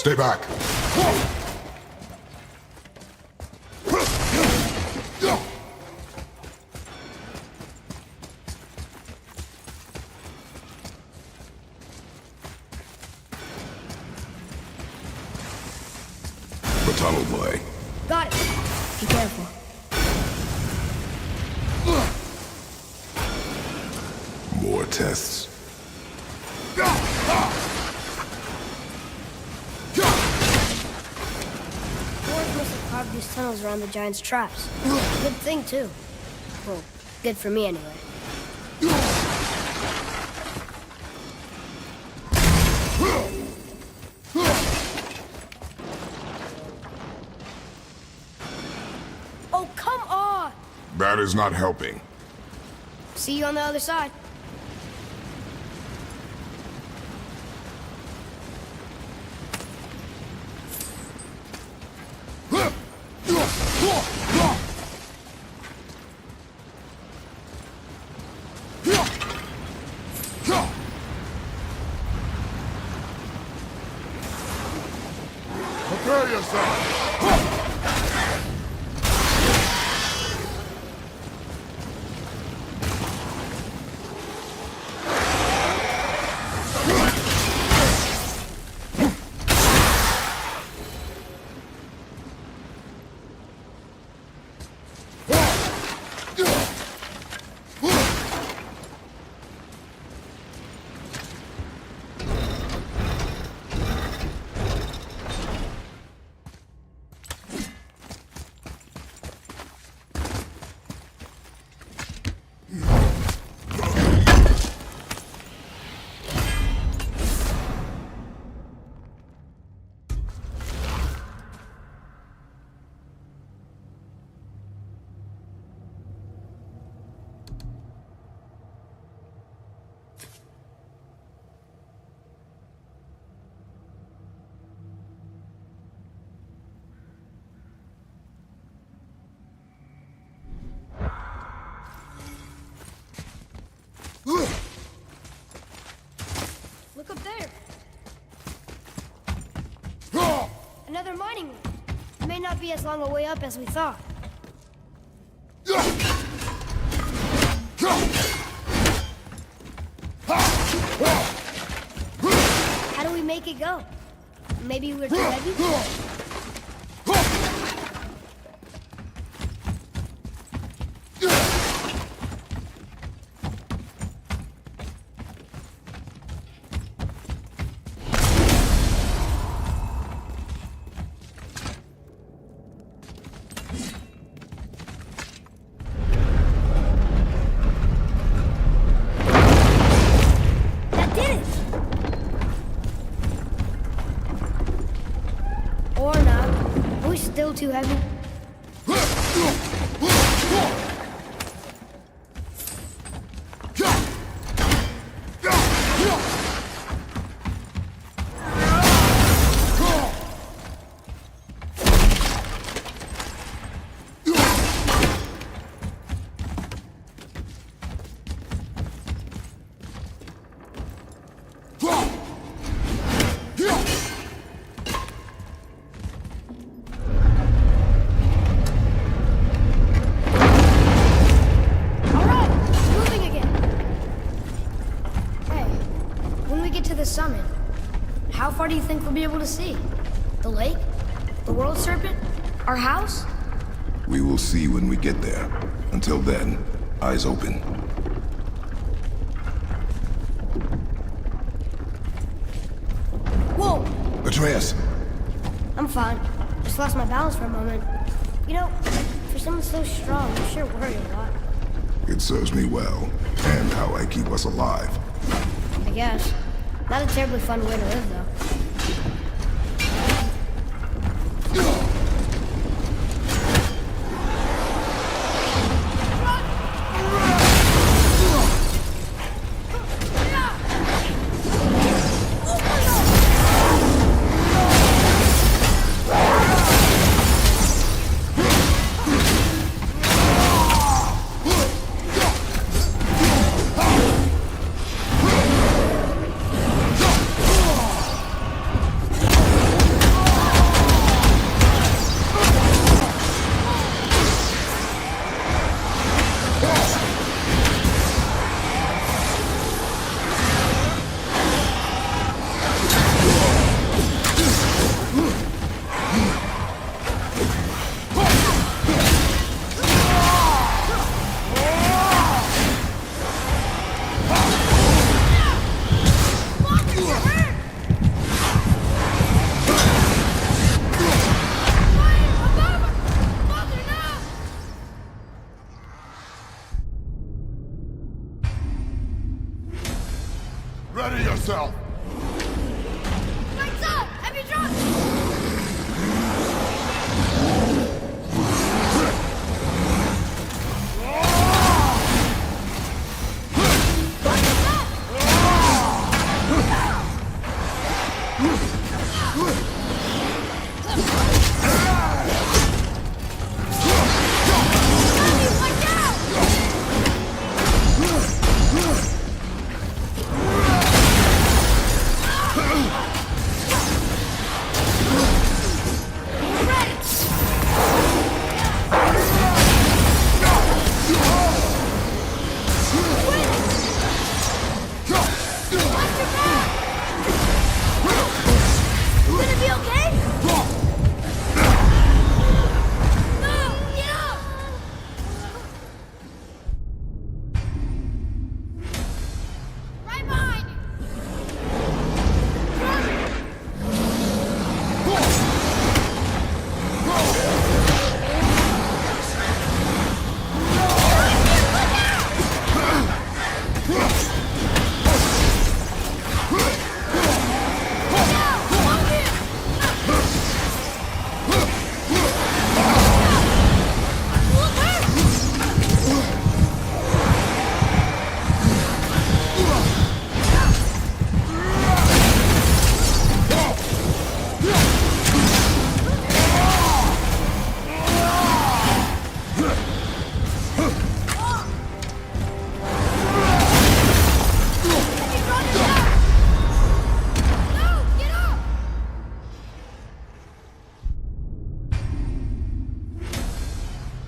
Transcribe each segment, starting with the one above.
Stay back. The tunnel boy. Got it. Be careful. More tests. Dwarves must have carved these tunnels around the giant's traps. Good thing, too. Well, good for me, anyway. Oh, come on! That is not helping. See you on the other side. Prepare yourself! Look up there. Another mining room. It may not be as long a way up as we thought. How do we make it go? Maybe we're too heavy? That did it! Or not. Are we still too heavy? Alright, moving again. Hey, when we get to the summit, how far do you think we'll be able to see? The lake? The world serpent? Our house? We will see when we get there. Until then, eyes open. Whoa! Atreus! I'm fine. Just lost my balance for a moment. You know, for someone so strong, you sure worry a lot. It serves me well, and how I keep us alive. I guess. Not a terribly fun way to live, though. Ready yourself! Lights up! Heavy drop!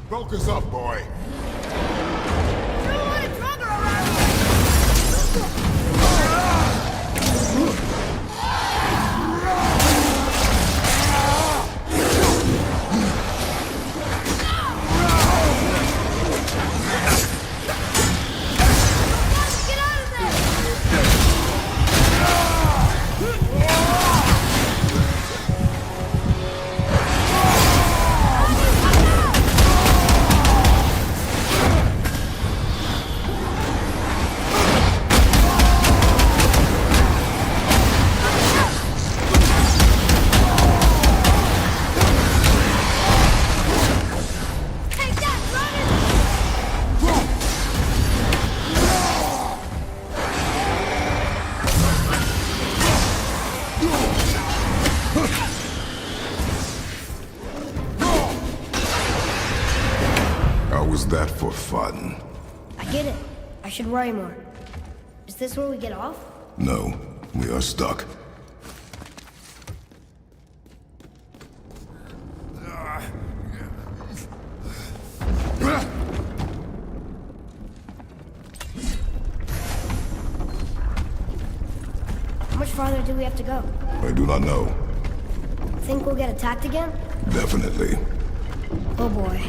Focus up, boy. Was that for fun? I get it. I should worry more. Is this where we get off? No, we are stuck. How much farther do we have to go? I do not know. Think we'll get attacked again? Definitely. Oh boy.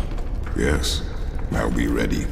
Yes. I'll be ready.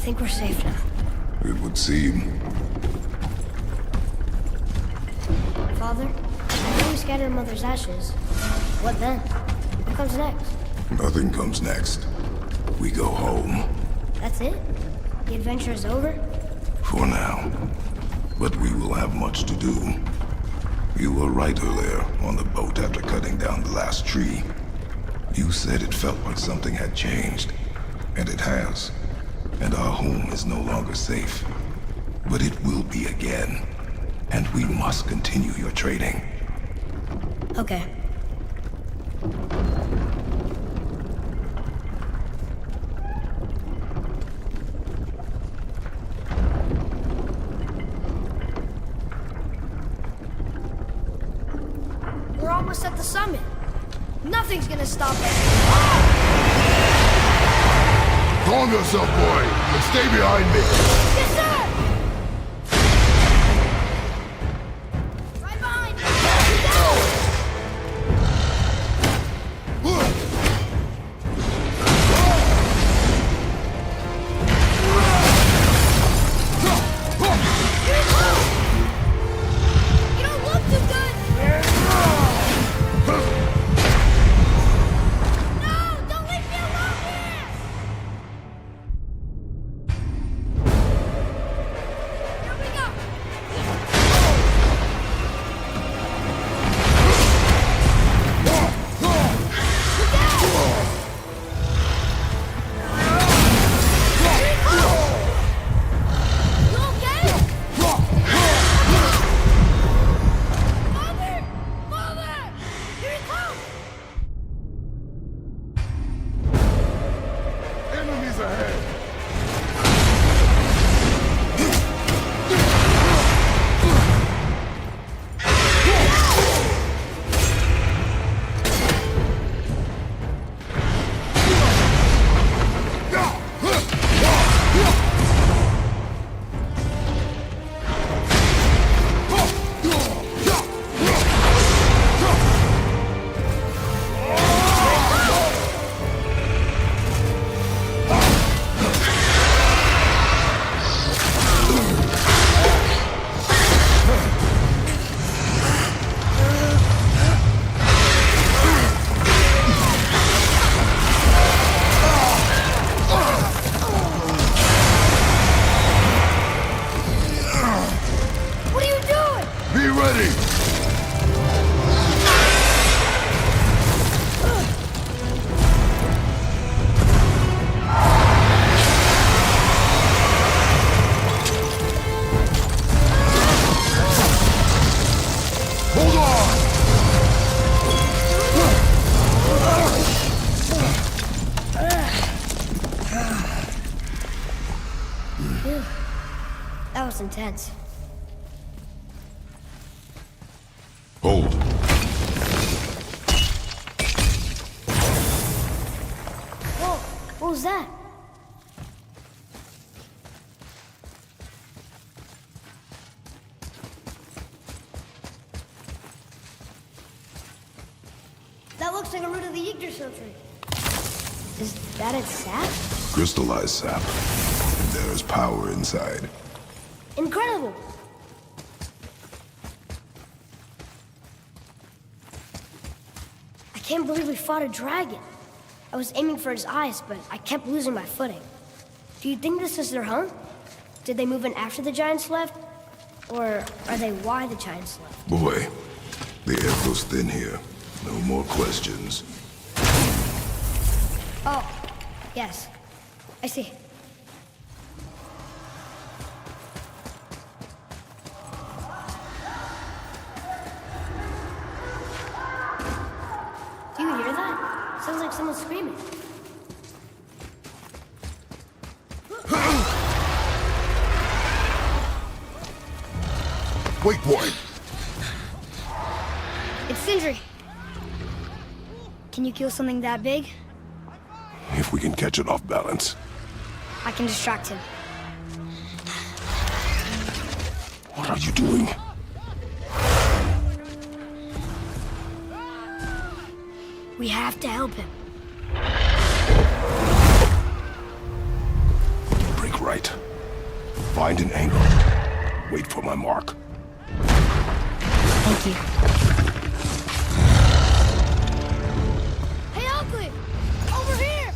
think we're safe now. It would seem. Father, I know we scattered Mother's ashes. What then? What comes next? Nothing comes next. We go home. That's it? The adventure is over? For now. But we will have much to do. You were right earlier on the boat after cutting down the last tree. You said it felt like something had changed. And it has. And our home is no longer safe. But it will be again. And we must continue your trading. Okay. We're almost at the summit. Nothing's gonna stop us. Calm yourself, boy, and stay behind me. Yes, sir! Right behind you! You don't look too good! No! Don't leave me alone here! Here we go! Look out! You okay? Mother! Mother! Here he comes! Enemies ahead. What are you doing? Be ready. Hold on. That was intense. Hold. Whoa, what was that? That looks like a root of the Yggdrasil tree. Is that its sap? Crystallized sap. There is power inside. Incredible! I can't believe we fought a dragon. I was aiming for his eyes, but I kept losing my footing. Do you think this is their home? Did they move in after the giants left? Or are they why the giants left? Boy, the air goes thin here. No more questions. Oh, yes. I see. Do you hear that? Sounds like someone screaming. Wait, boy. It's Sindri. Can you kill something that big? If we can catch it off balance. I can distract him. What are you doing? We have to help him. Break right right. Find an angle. Wait for my mark. Thank you. Hey, Ugly! Over here!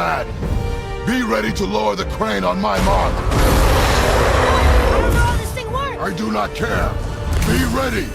lad. Be ready to lower the crane on my mark. I don't know how this thing works! I do not care. Be ready.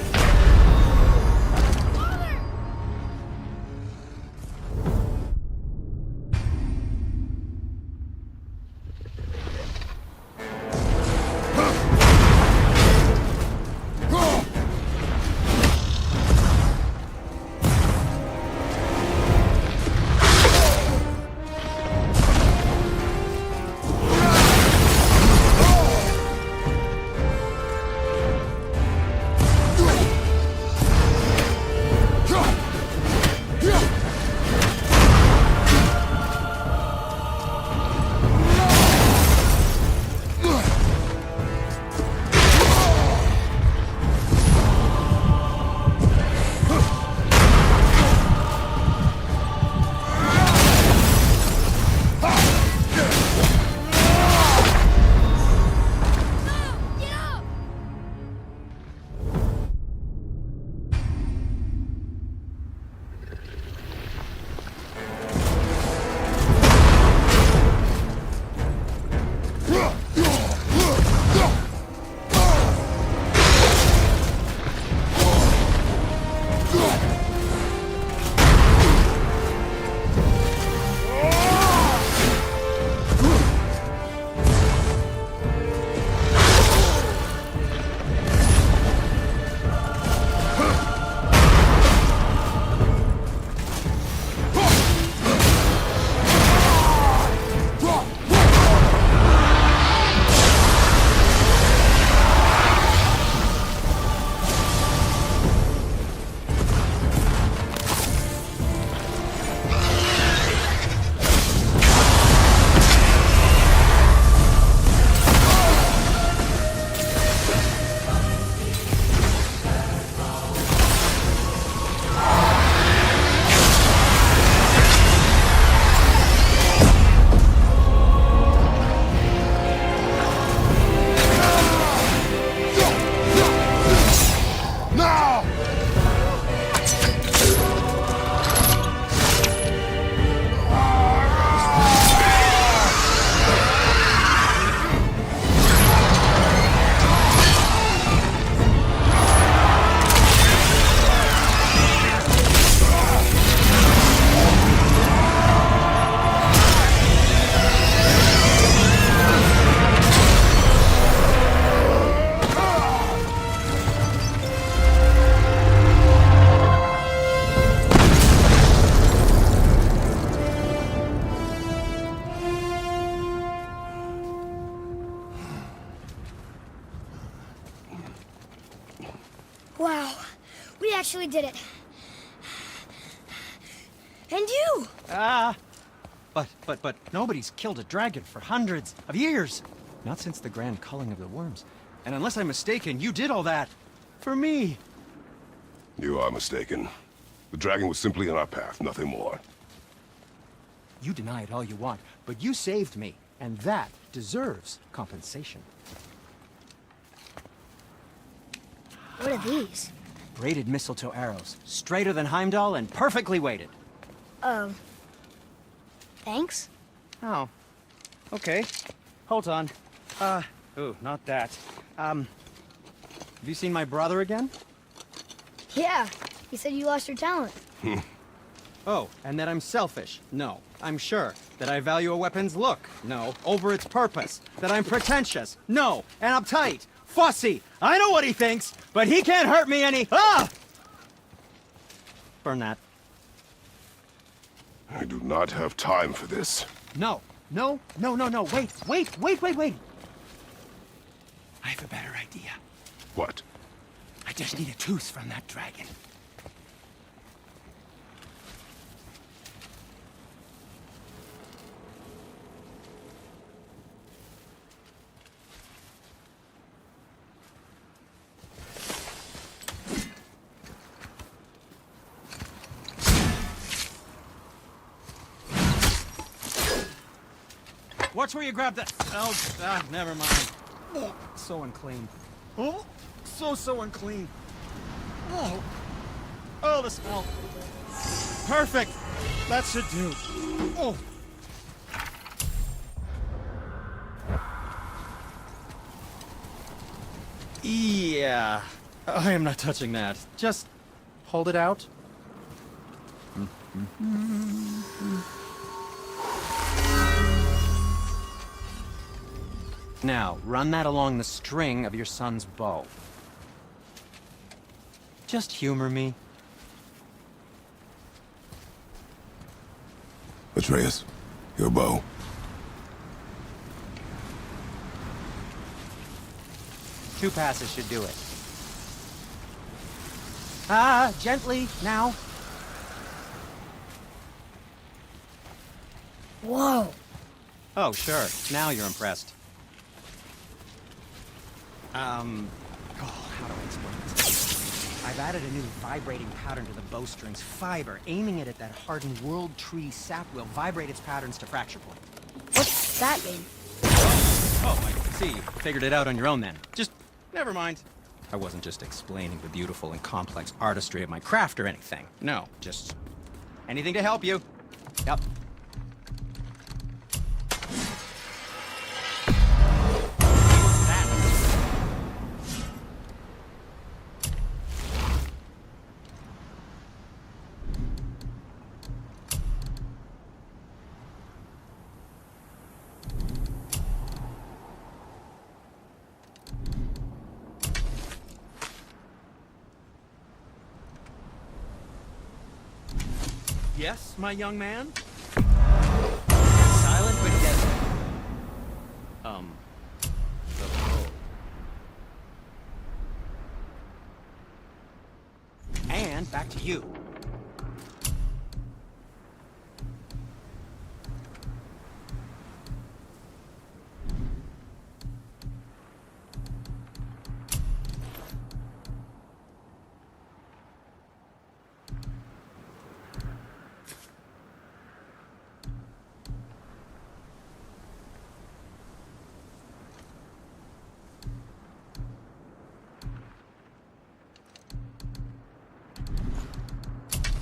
Wow, we actually did it. And you! But nobody's killed a dragon for hundreds of years. Not since the grand culling of the worms. And unless I'm mistaken, you did all that for me. You are mistaken. The dragon was simply in our path, nothing more. You deny it all you want, but you saved me, and that deserves compensation. What are these? Braided mistletoe arrows, straighter than Heimdall and perfectly weighted. Oh. Thanks? Oh. Okay. Hold on. Ooh, not that. Have you seen my brother again? Yeah, he said you lost your talent. Oh, and that I'm selfish? No, I'm sure. That I value a weapon's look? No, over its purpose. That I'm pretentious? No, and uptight. Fussy. I know what he thinks, but he can't hurt me any. Ah! Burn that. I do not have time for this. No. Wait. I have a better idea. What? I just need a tooth from that dragon. Watch where you grab that. Oh, never mind. Oh, so unclean. Oh, so unclean. Oh, the smell. Perfect. That should do. Oh. Yeah. I am not touching that. Just hold it out. Now, run that along the string of your son's bow. Just humor me. Atreus, your bow. Two passes should do it. Gently, now. Whoa! Oh, sure. Now you're impressed. How do I explain this? I've added a new vibrating pattern to the bowstring's fiber. Aiming it at that hardened world tree sap will vibrate its patterns to fracture point. What's that mean? Oh, I see. You figured it out on your own then. Just, never mind. I wasn't just explaining the beautiful and complex artistry of my craft or anything. No, just anything to help you. Yep. Yes, my young man? Silent but deadly. The bow. And back to you.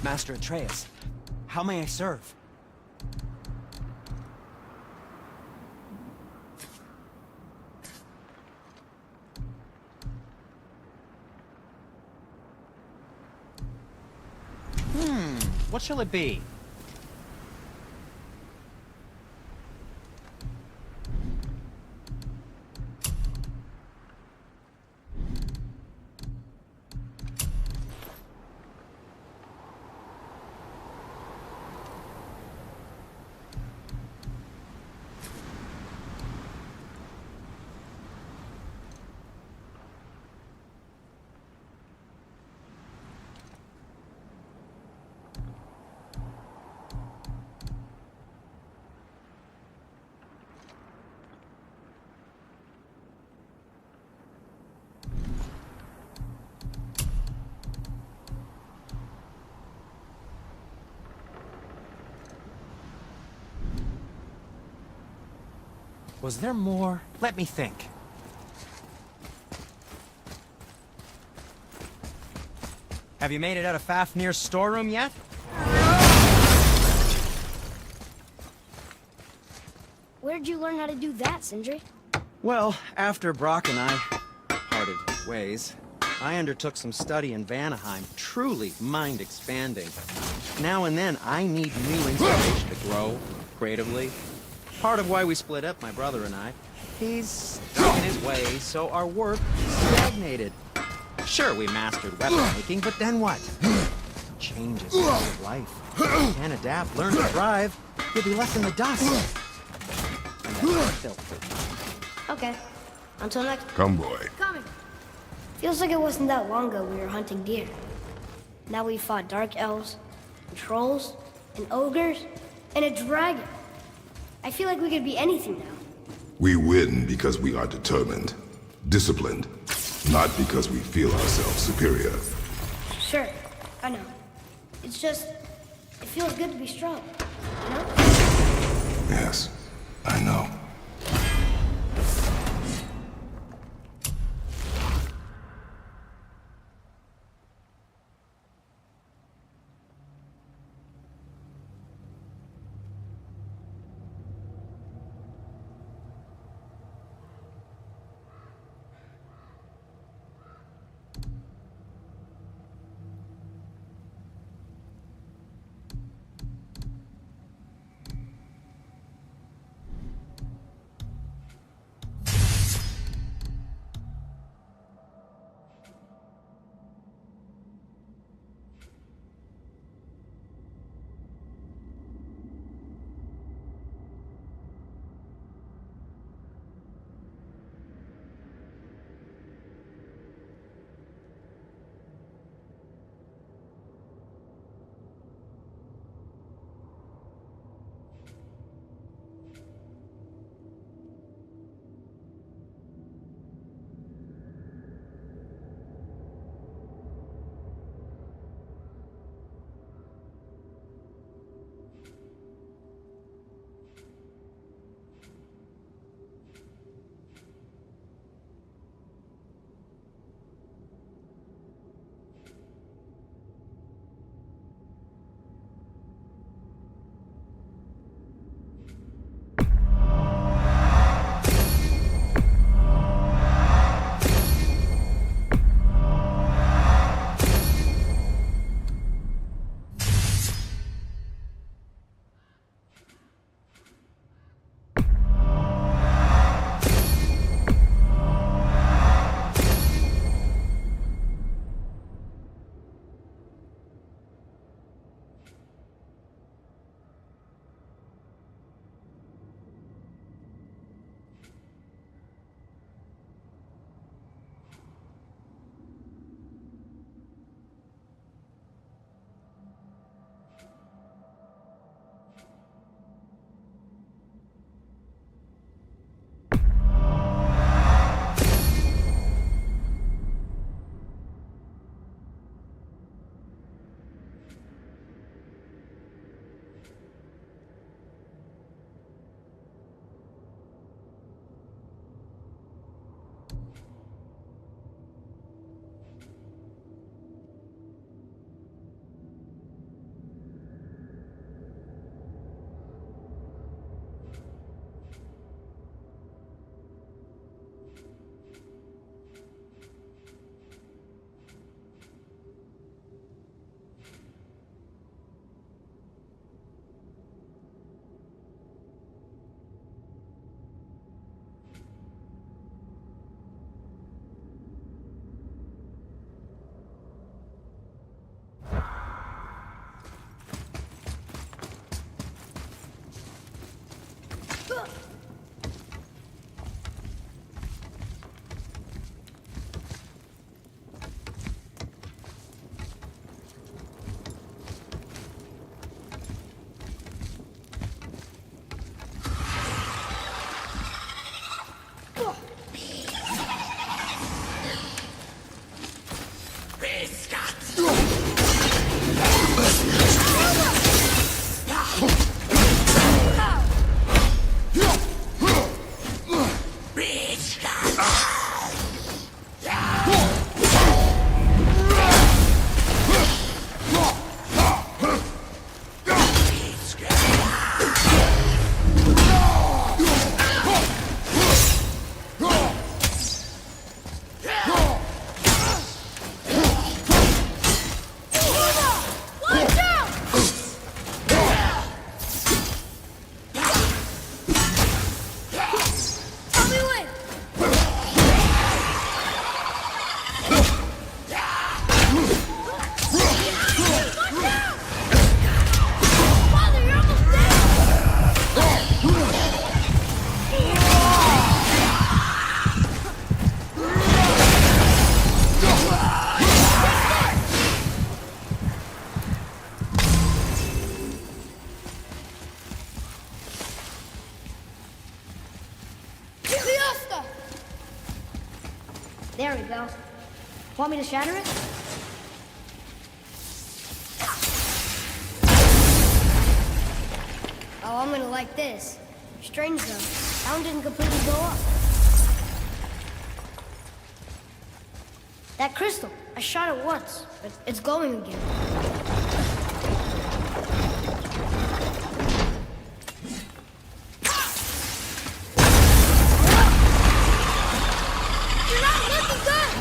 Master Atreus, how may I serve? What shall it be? Was there more? Let me think. Have you made it out of Fafnir's storeroom yet? Where did you learn how to do that, Sindri? Well, after Brock and I parted ways, I undertook some study in Vanaheim, truly mind-expanding. Now and then, I need new inspiration to grow creatively. Part of why we split up, my brother and I. He's stuck in his ways, so our work stagnated. Sure, we mastered weapon making, but then what? Change is part of life. If you can't adapt, learn to thrive, you'll be left in the dust. And that's filthy. Okay. Until next. Come, boy. Coming. Feels like it wasn't that long ago we were hunting deer. Now we fought dark elves, and trolls, and ogres, and a dragon. I feel like we could be anything now. We win because we are determined, disciplined, not because we feel ourselves superior. Sure, I know. It's just, it feels good to be strong, you know? Yes, I know. go. Want me to shatter it? Oh, I'm gonna like this. Strange though, that one didn't completely go up. That crystal, I shot it once, but it's glowing again. You're not looking good!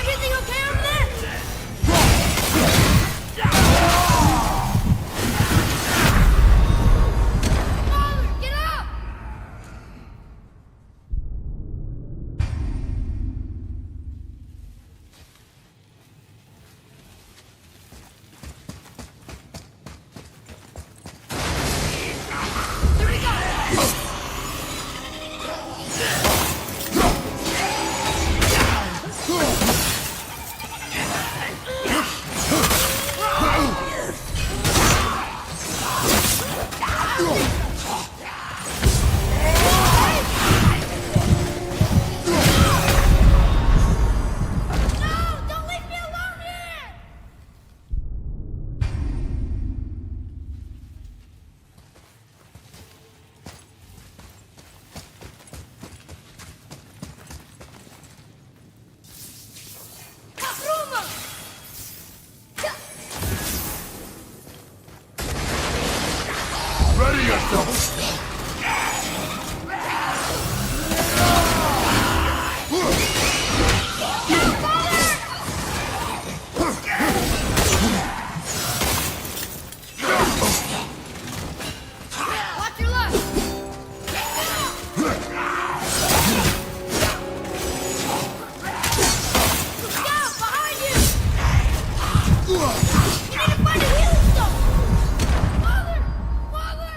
Everything okay over there? Father, get up! Here we go! No! Don't leave me alone here! Kapruma! Ready yourself! Watch your luck! Look out! Behind you! You need to find a healing stone! Father! Father!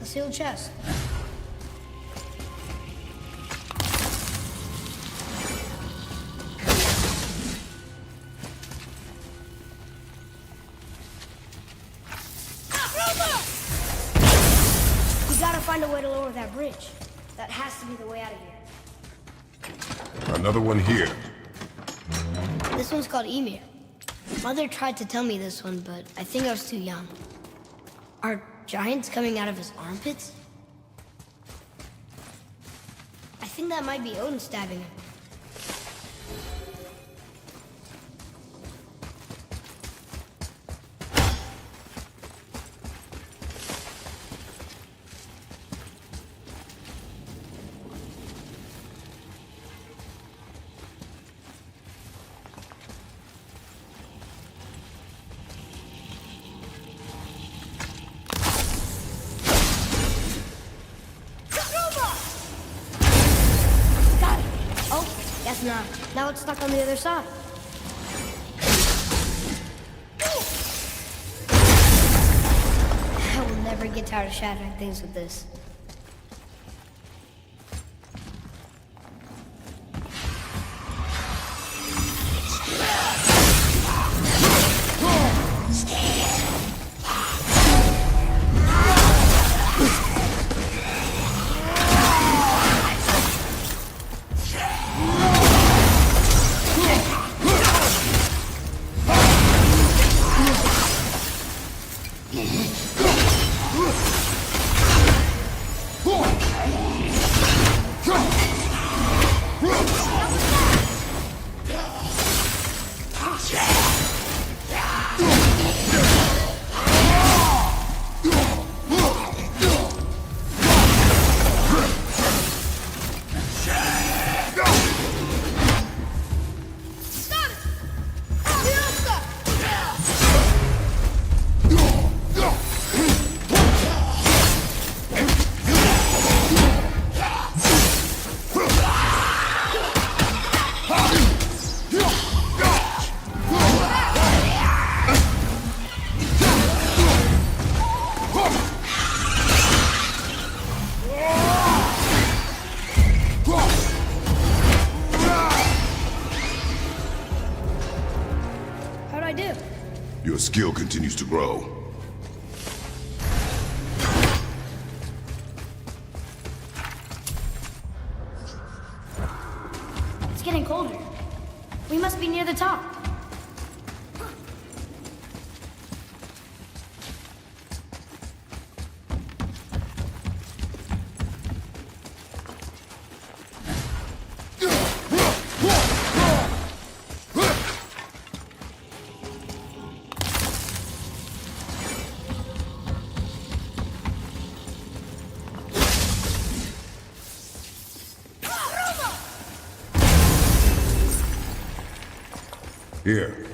A sealed chest. We gotta find a way to lower that bridge. That has to be the way out of here. Another one here. This one's called Emir. Mother tried to tell me this one, but I think I was too young. Are giants coming out of his armpits? I think that might be Odin stabbing him. Guess not. Now it's stuck on the other side. I will never get tired of shattering things with this. Your skill continues to grow. It's getting colder. We must be near the top. Here.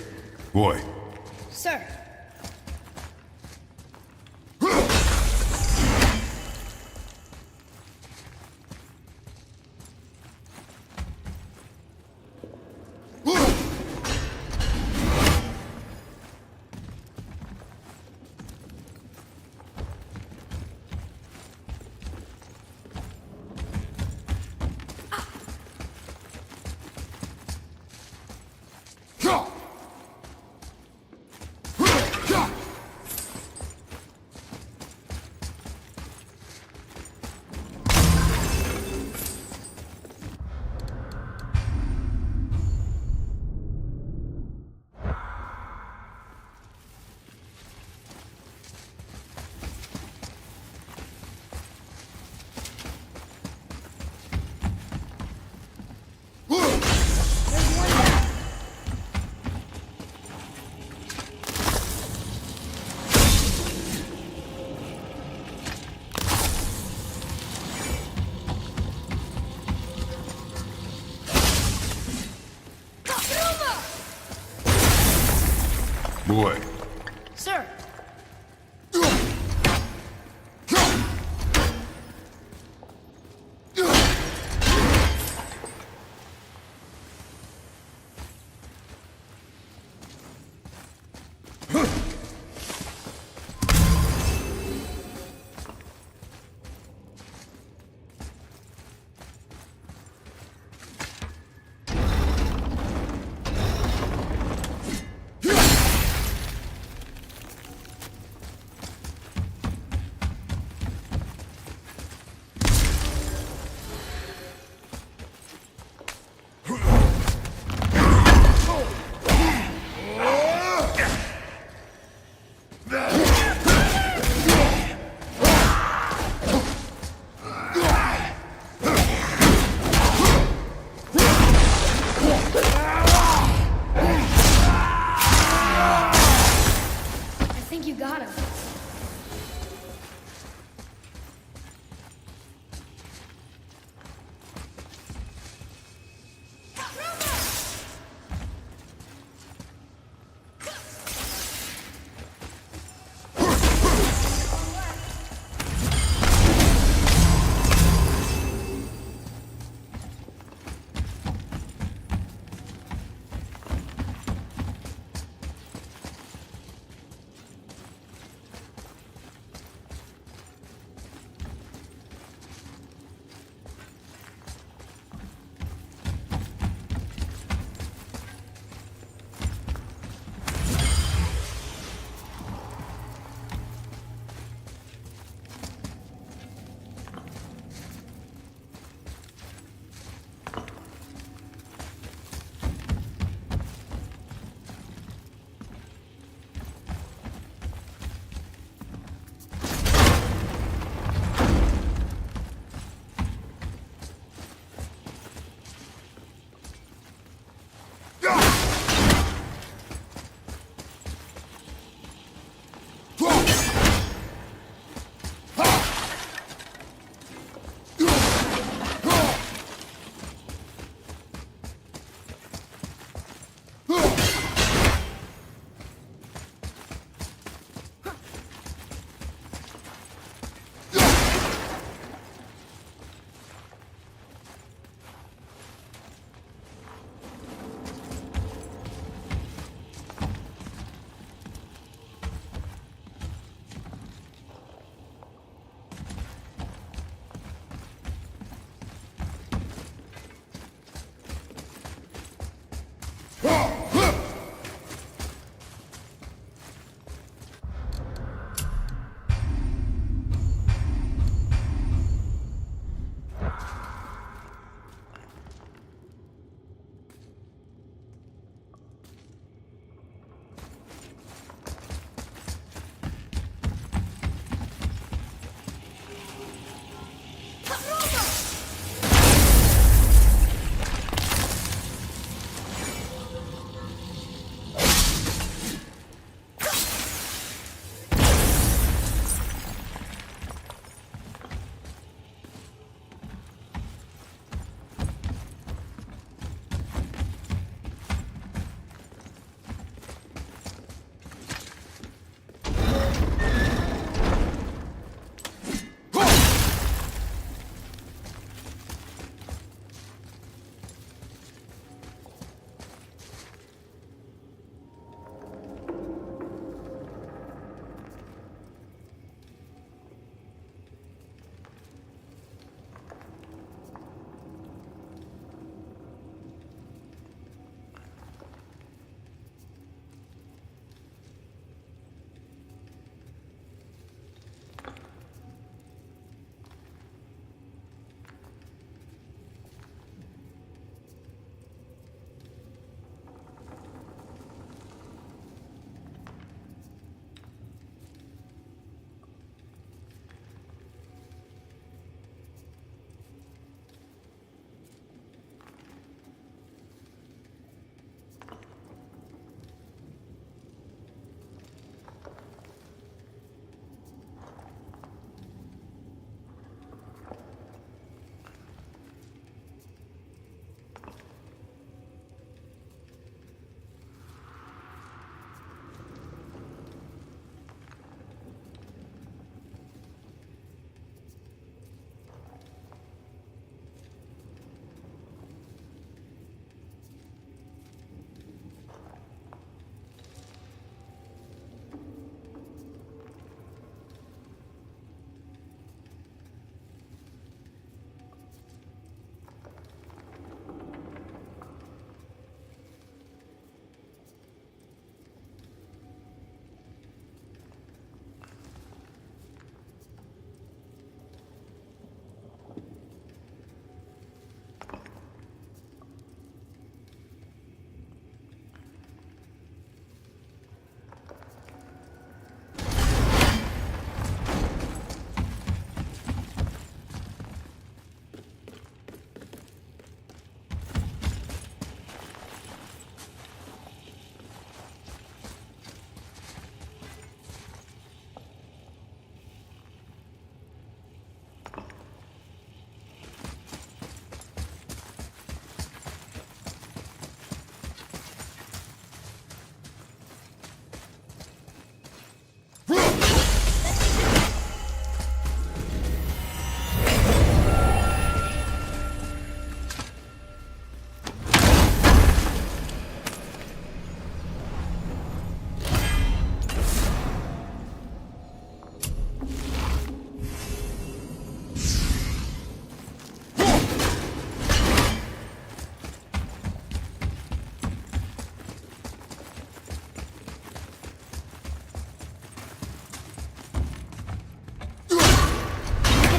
Boy. Sir.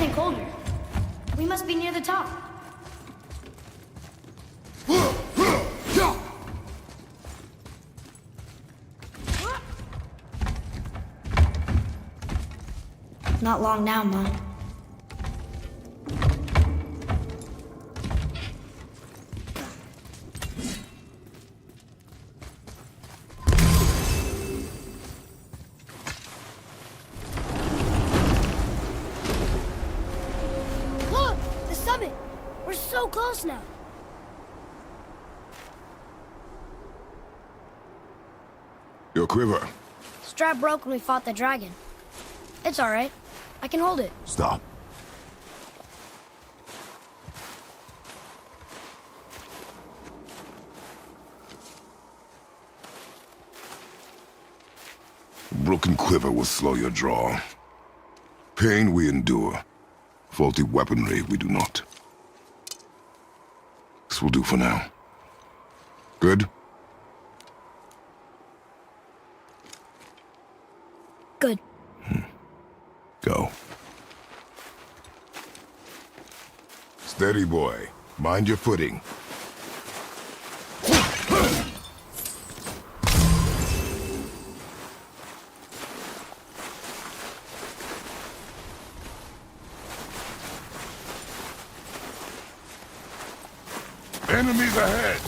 getting colder. We must be near the top. Not long now, Mom. Look! The summit! We're so close now. Your quiver. Strap broke when we fought the dragon. It's all right. I can hold it. Stop. A broken quiver will slow your draw. Pain we endure. Faulty weaponry we do not. This will do for now. Good? Good. Go. Steady, boy. Mind your footing. Enemies ahead!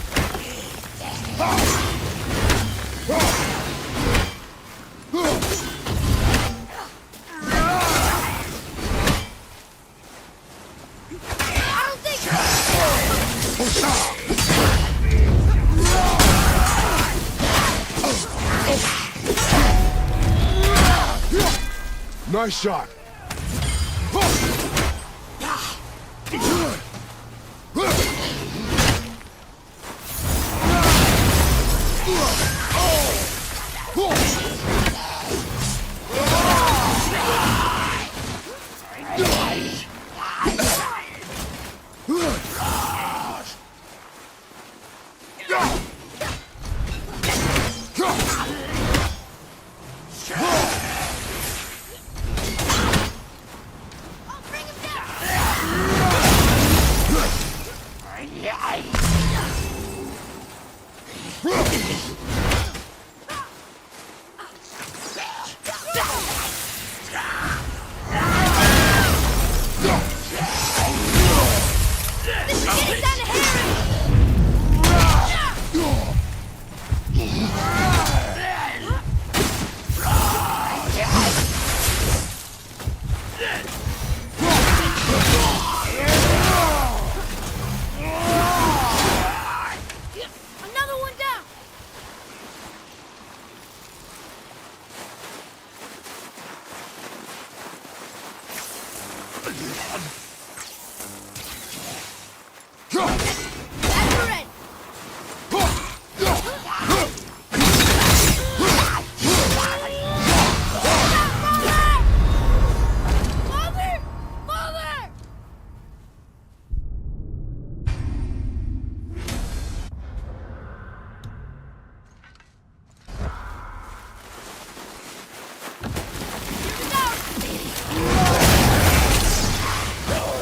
Nice shot! Another one down! That's ready! Father! Father! Here we go!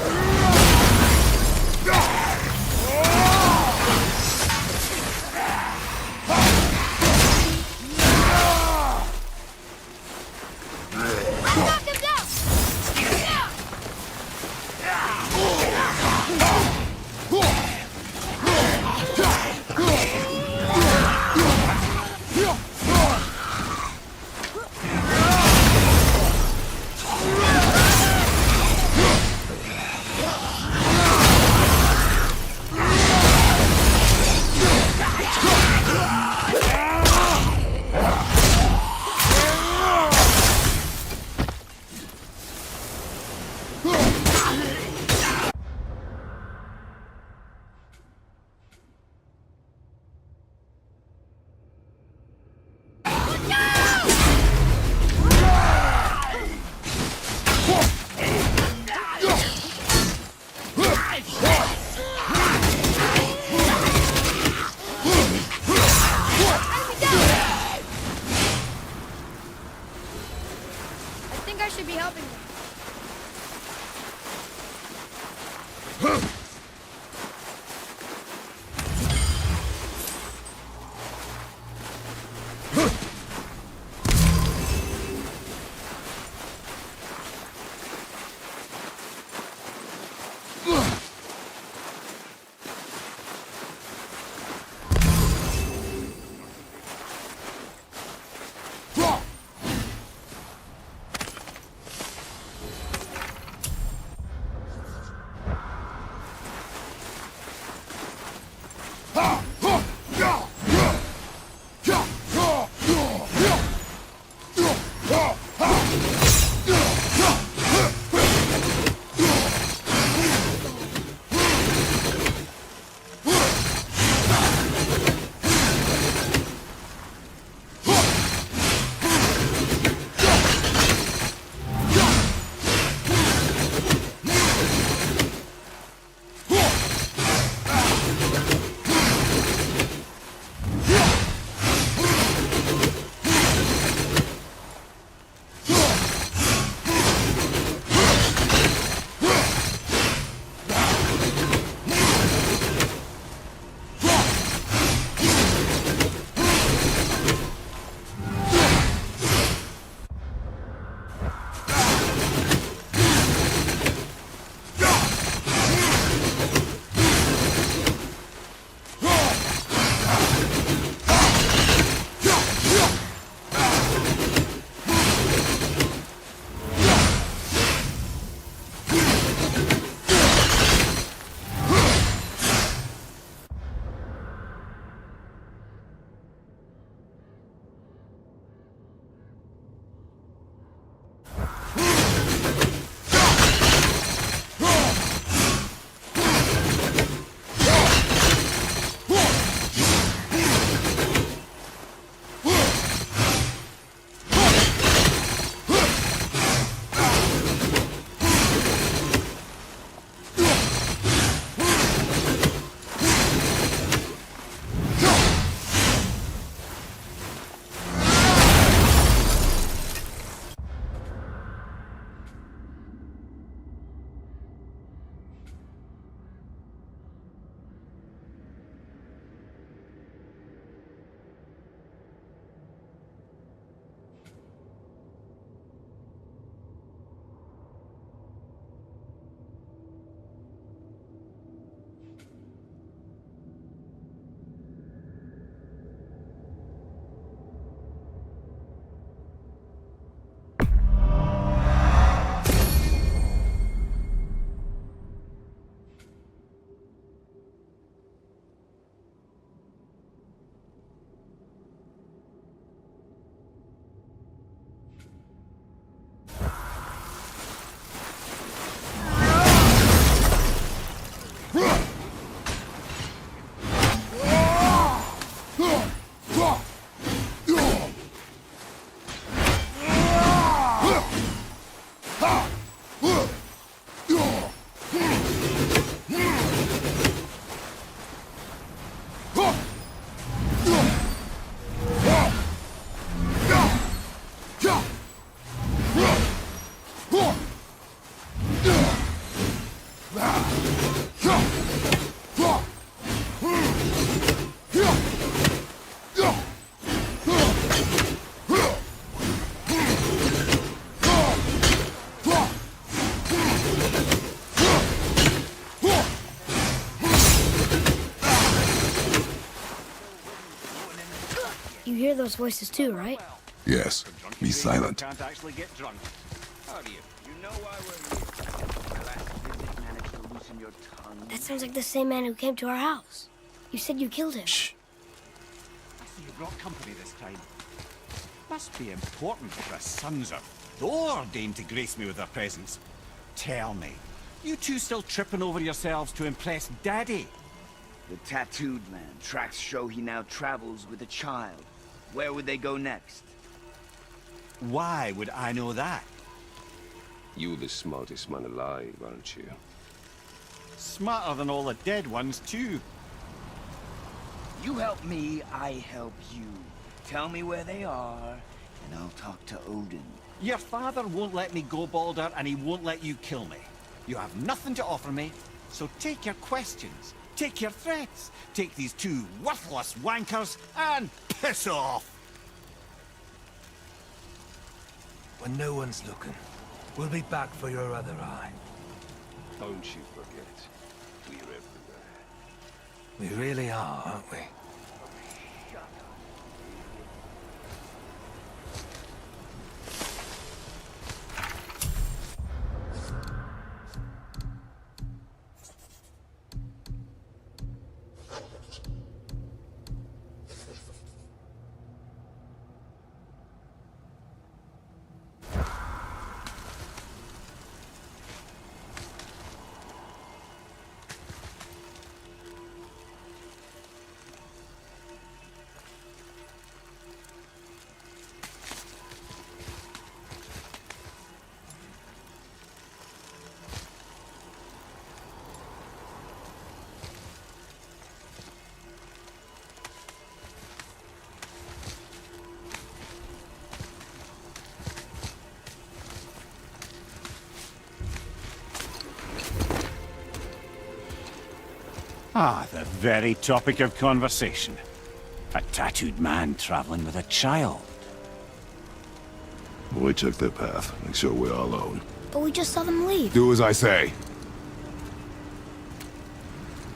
You hear those voices too, right? Yes. Be silent. Can't actually get drunk. How do you? You know why we're here. My last visit managed to loosen your tongue. That sounds like the same man who came to our house. You said you killed him. Shh. I see you brought company this time. Must be important if our sons of Thor deign to grace me with their presence. Tell me, you two still tripping over yourselves to impress Daddy? The tattooed man. Tracks show he now travels with a child. Where would they go next? Why would I know that? You're the smartest man alive, aren't you? Smarter than all the dead ones, too. You help me, I help you. Tell me where they are, and I'll talk to Odin. Your father won't let me go, Balder, and he won't let you kill me. You have nothing to offer me, So take your questions, take your threats, take these two worthless wankers, and piss off! When no one's looking, we'll be back for your other eye. Don't you forget, we're everywhere. We really are, aren't we? Ah, the very topic of conversation. A tattooed man traveling with a child. We took their path. Make sure we're all alone. But we just saw them leave. Do as I say.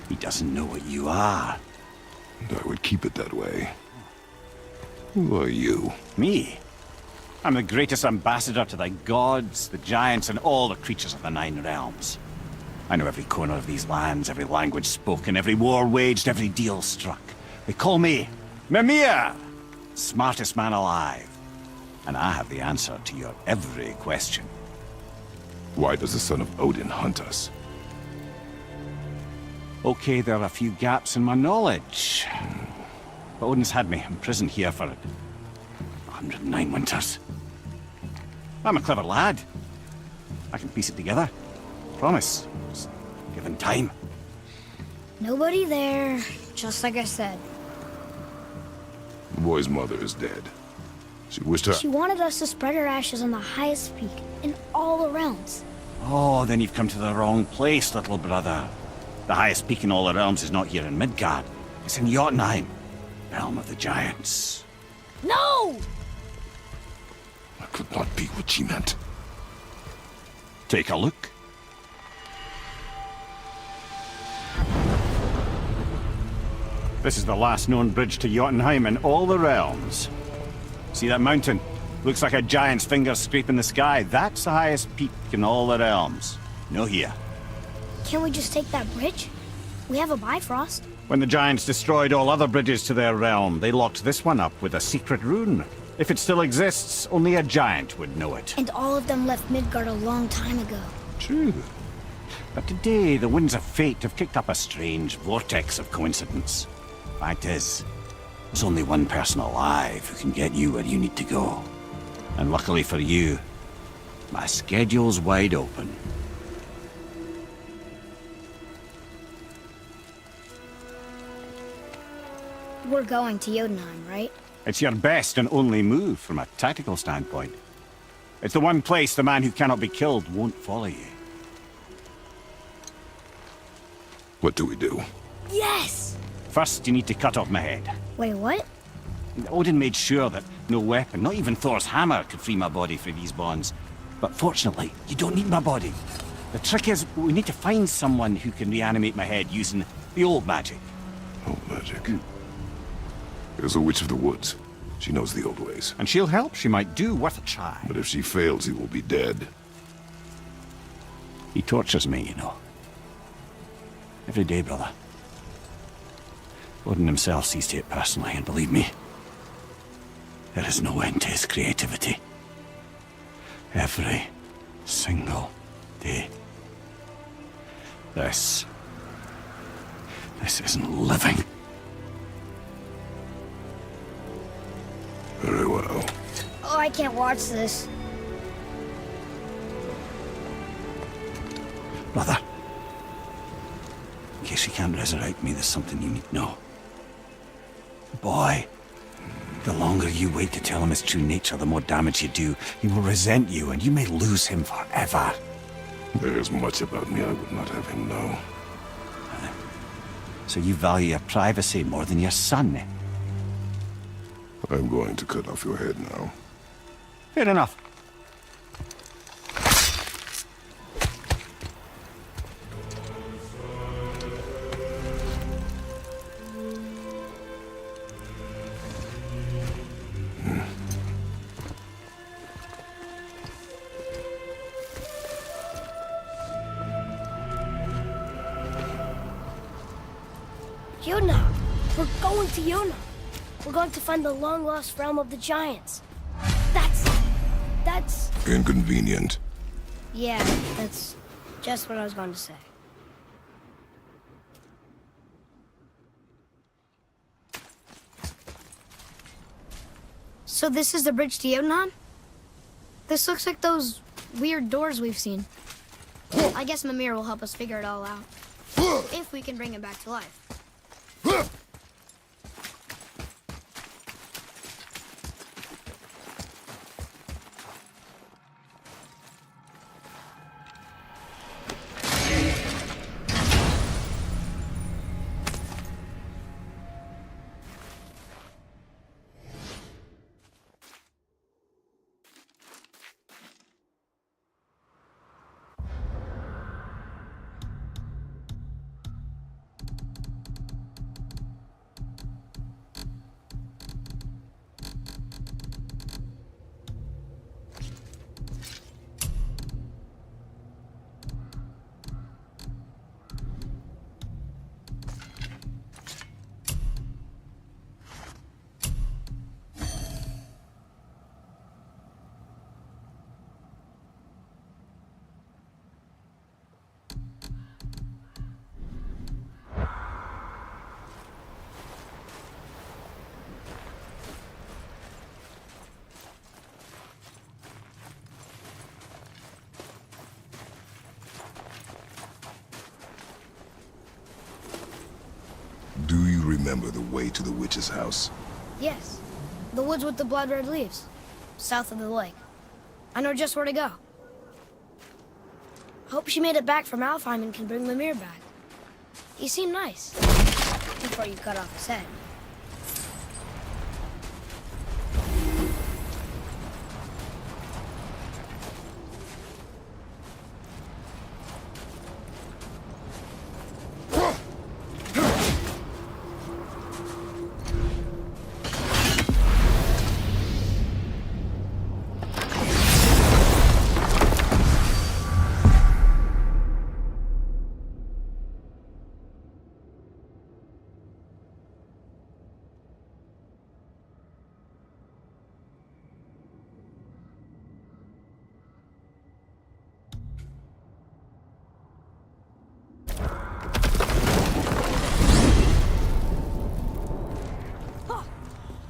He doesn't know what you are. And I would keep it that way. Who are you? Me? I'm the greatest ambassador to the gods, the giants, and all the creatures of the Nine Realms. I know every corner of these lands, every language spoken, every war waged, every deal struck. They call me Mimir, smartest man alive. And I have the answer to your every question. Why does the son of Odin hunt us? Okay, there are a few gaps in my knowledge. But Odin's had me imprisoned here for 109 winters. I'm a clever lad. I can piece it together. Promise. Just given time. Nobody there, just like I said. The boy's mother is dead. She wished her... She wanted us to spread her ashes on the highest peak in all the realms. Oh, then you've come to the wrong place, little brother. The highest peak in all the realms is not here in Midgard. It's in Jotunheim, realm of the giants. No! That could not be what she meant. Take a look. This is the last known bridge to Jotunheim in all the realms. See that mountain? Looks like a giant's finger scraping the sky. That's the highest peak in all the realms. No here. Can't we just take that bridge? We have a Bifrost. When the giants destroyed all other bridges to their realm, they locked this one up with a secret rune. If it still exists, only a giant would know it. And all of them left Midgard a long time ago. True. But today, the winds of fate have kicked up a strange vortex of coincidence. Fact is, there's only one person alive who can get you where you need to go. And luckily for you, my schedule's wide open. We're going to Jotunheim, right? It's your best and only move from a tactical standpoint. It's the one place the man who cannot be killed won't follow you. What do we do? Yes! First, you need to cut off my head. Wait, what? Odin made sure that no weapon, not even Thor's hammer, could free my body from these bonds. But fortunately, you don't need my body. The trick is, we need to find someone who can reanimate my head using the old magic. Old magic. There's a witch of the woods. She knows the old ways. And she'll help. She might do worth a try. But if she fails, he will be dead. He tortures me, you know. Every day, brother. Odin himself sees to it personally, and believe me, there is no end to his creativity. Every single day. This isn't living. Very well. Oh, I can't watch this. Brother, in case you can't resurrect me, there's something you need to know. Boy, the longer you wait to tell him his true nature, the more damage you do. He will resent you, and you may lose him forever. There's much about me I would not have him know. So you value your privacy more than your son? I'm going to cut off your head now. Fair enough. Yona! We're going to Yona! We're going to find the long-lost realm of the giants. That's... Inconvenient. Yeah, that's just what I was going to say. So this is the bridge to Jotunheim? This looks like those weird doors we've seen. I guess Mimir will help us figure it all out. If we can bring him back to life. Do you remember the way to the witch's house? Yes. The woods with the blood-red leaves. South of the lake. I know just where to go. Hope she made it back from Alfheim and can bring Mimir back. He seemed nice. Before you cut off his head.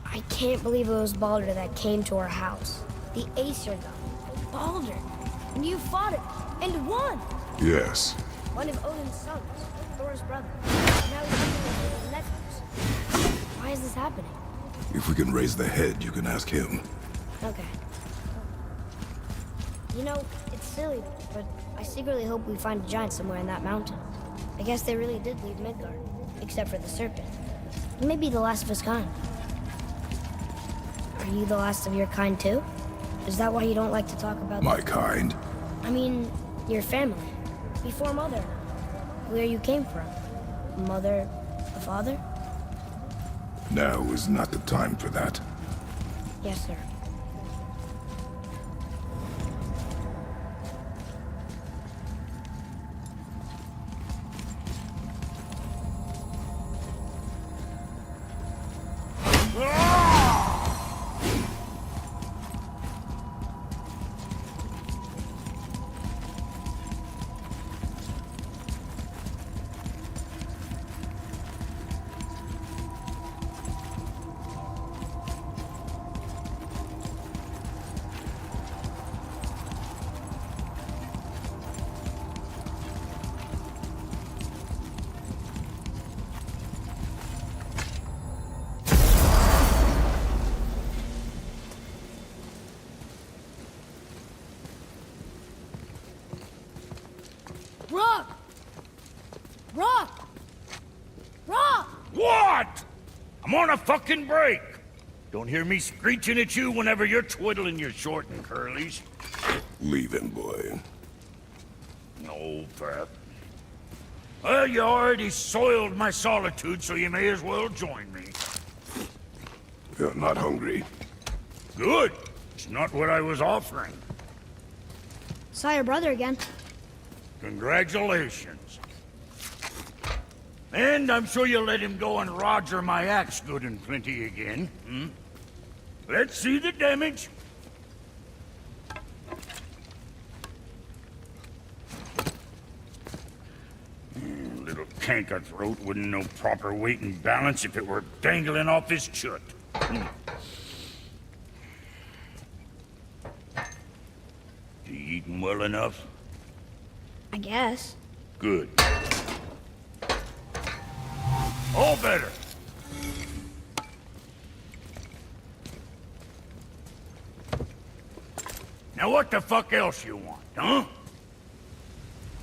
I can't believe it was Baldur that came to our house. The Aesir god. Baldur. And you fought him. And won. Yes. One of Odin's sons, Thor's brother. Now he's with his nephews. Why is this happening? If we can raise the head, you can ask him. Okay. You know, it's silly, but I secretly hope we find a giant somewhere in that mountain. I guess they really did leave Midgard, except for the serpent. Maybe the last of his kind. Are you the last of your kind too? Is that why you don't like to talk about... My kind? I mean, your family. Before Mother. Where you came from. Mother, a father? Now is not the time for that. Yes, sir. What? I'm on a fucking break. Don't hear me screeching at you whenever you're twiddling your short and curlies. Leave him, boy. No, Pep. Well, you already soiled my solitude, so you may as well join me. You're not hungry. Good. It's not what I was offering. Saw your brother again. Congratulations. And I'm sure you'll let him go and roger my axe good and plenty again, hmm? Let's see the damage. Little canker throat wouldn't know proper weight and balance if it were dangling off his chut. You eating well enough? I guess. Good. All better. Now what the fuck else you want, huh?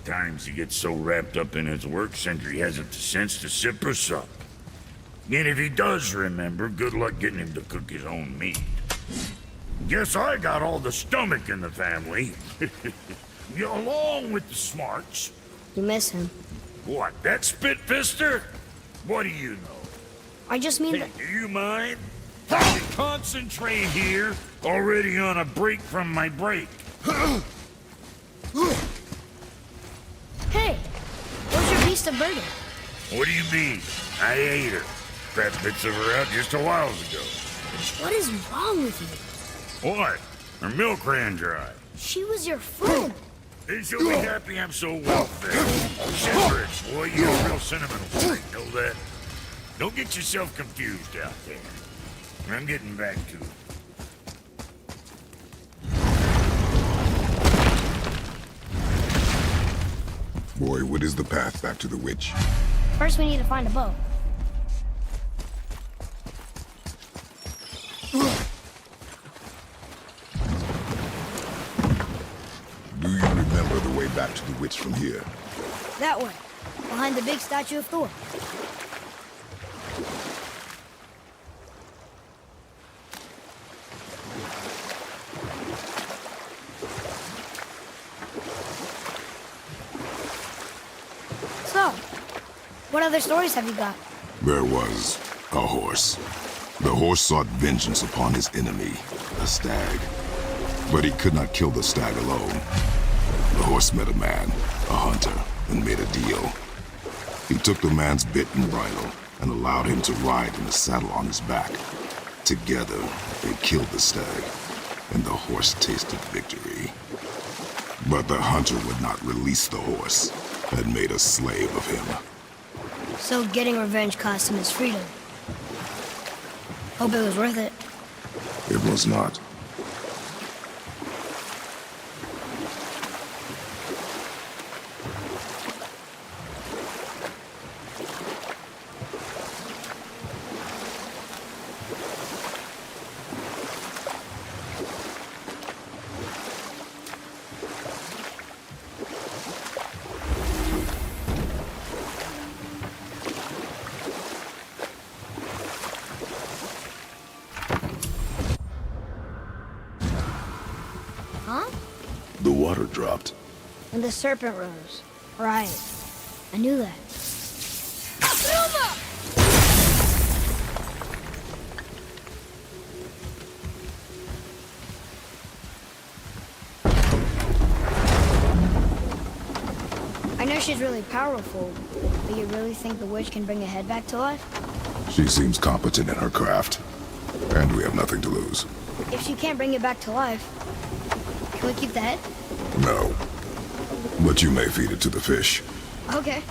Times he gets so wrapped up in his work, Sentry hasn't the sense to sip or sup. And if he does remember, good luck getting him to cook his own meat. Guess I got all the stomach in the family. Along with the smarts. You miss him. What, that spit-fister? What do you know? I just mean Hey, that... do you mind? Concentrate here. Already on a break from my break. Hey! Where's your beast of burden? What do you mean? I ate her. Fat bits of her out just a while ago. What is wrong with you? What? Her milk ran dry. She was your friend. Then she'll be happy I'm so well fed. Shepherds, boy, you're a real sentimental freak, know that? Don't get yourself confused out there. I'm getting back to it. Boy, what is the path back to the witch? First we need to find a boat. Do you remember the way back to the witch from here? That way. Behind the big statue of Thor. So, what other stories have you got? There was a horse. The horse sought vengeance upon his enemy, a stag. But he could not kill the stag alone. The horse met a man, a hunter, and made a deal. He took the man's bit and bridle and allowed him to ride in a saddle on his back. Together, they killed the stag, and the horse tasted victory. But the hunter would not release the horse and made a slave of him. So getting revenge cost him his freedom. Hope it was worth it. It was not. Huh? The water dropped. And the serpent rose. Right. I knew that. I know she's really powerful, but you really think the witch can bring a head back to life? She seems competent in her craft, and we have nothing to lose. If she can't bring it back to life, can we keep the head? No. But you may feed it to the fish. Okay.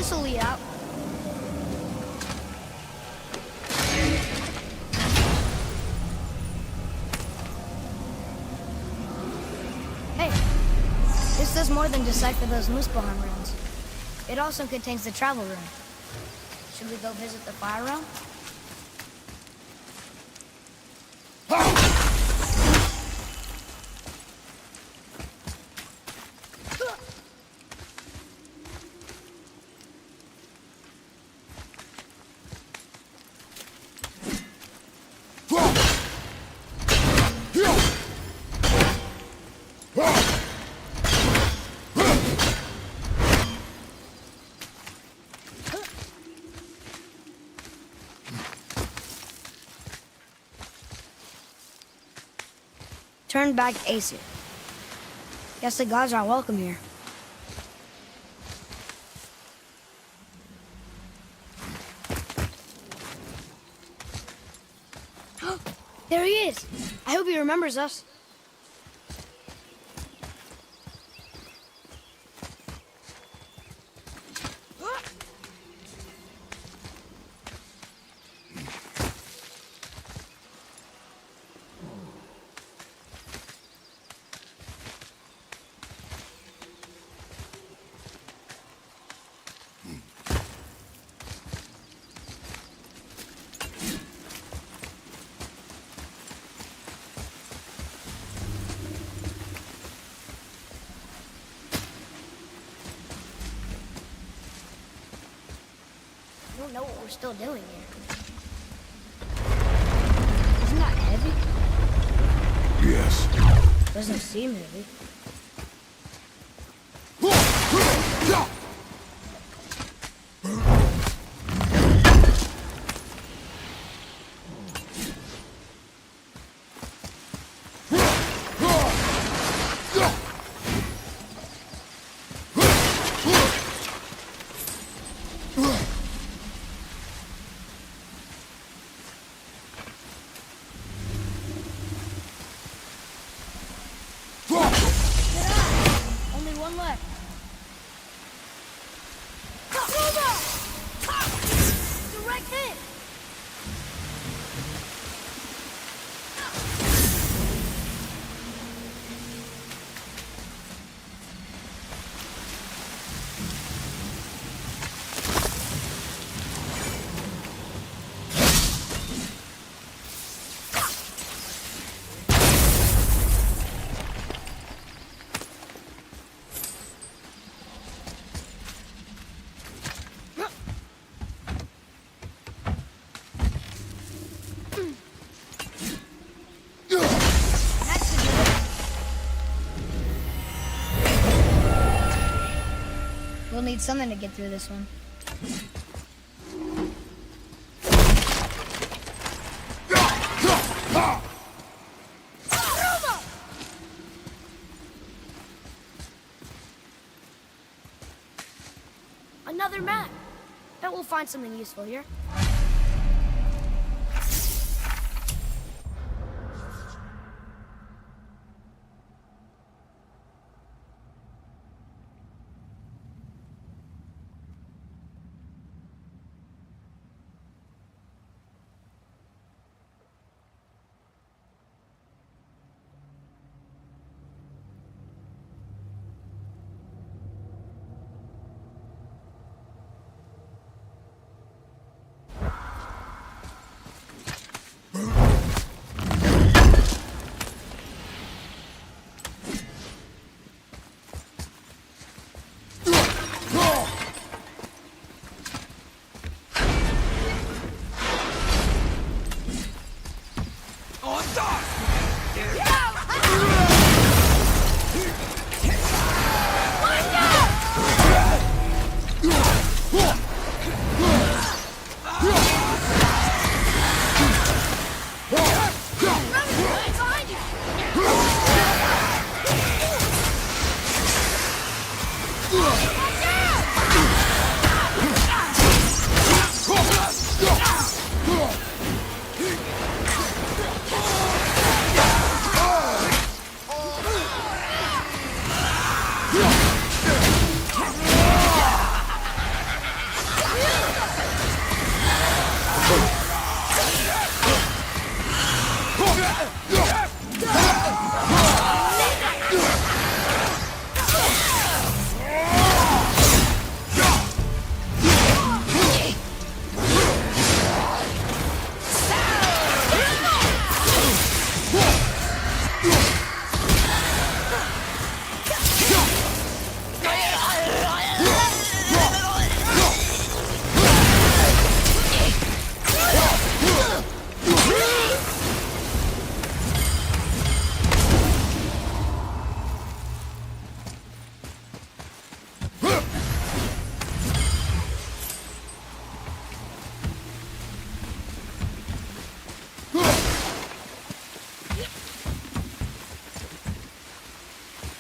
this'll lead out. Hey, this does more than decipher those Muspelheim runes. It also contains the travel rune. Should we go visit the fire realm? Turn back Aesir. Guess the gods aren't welcome here. There he is! I hope he remembers us. I don't know what we're still doing here. Isn't that heavy? Yes. Doesn't seem heavy. Only one left. Direct hit! We'll need something to get through this one. Another map. Bet we'll find something useful here.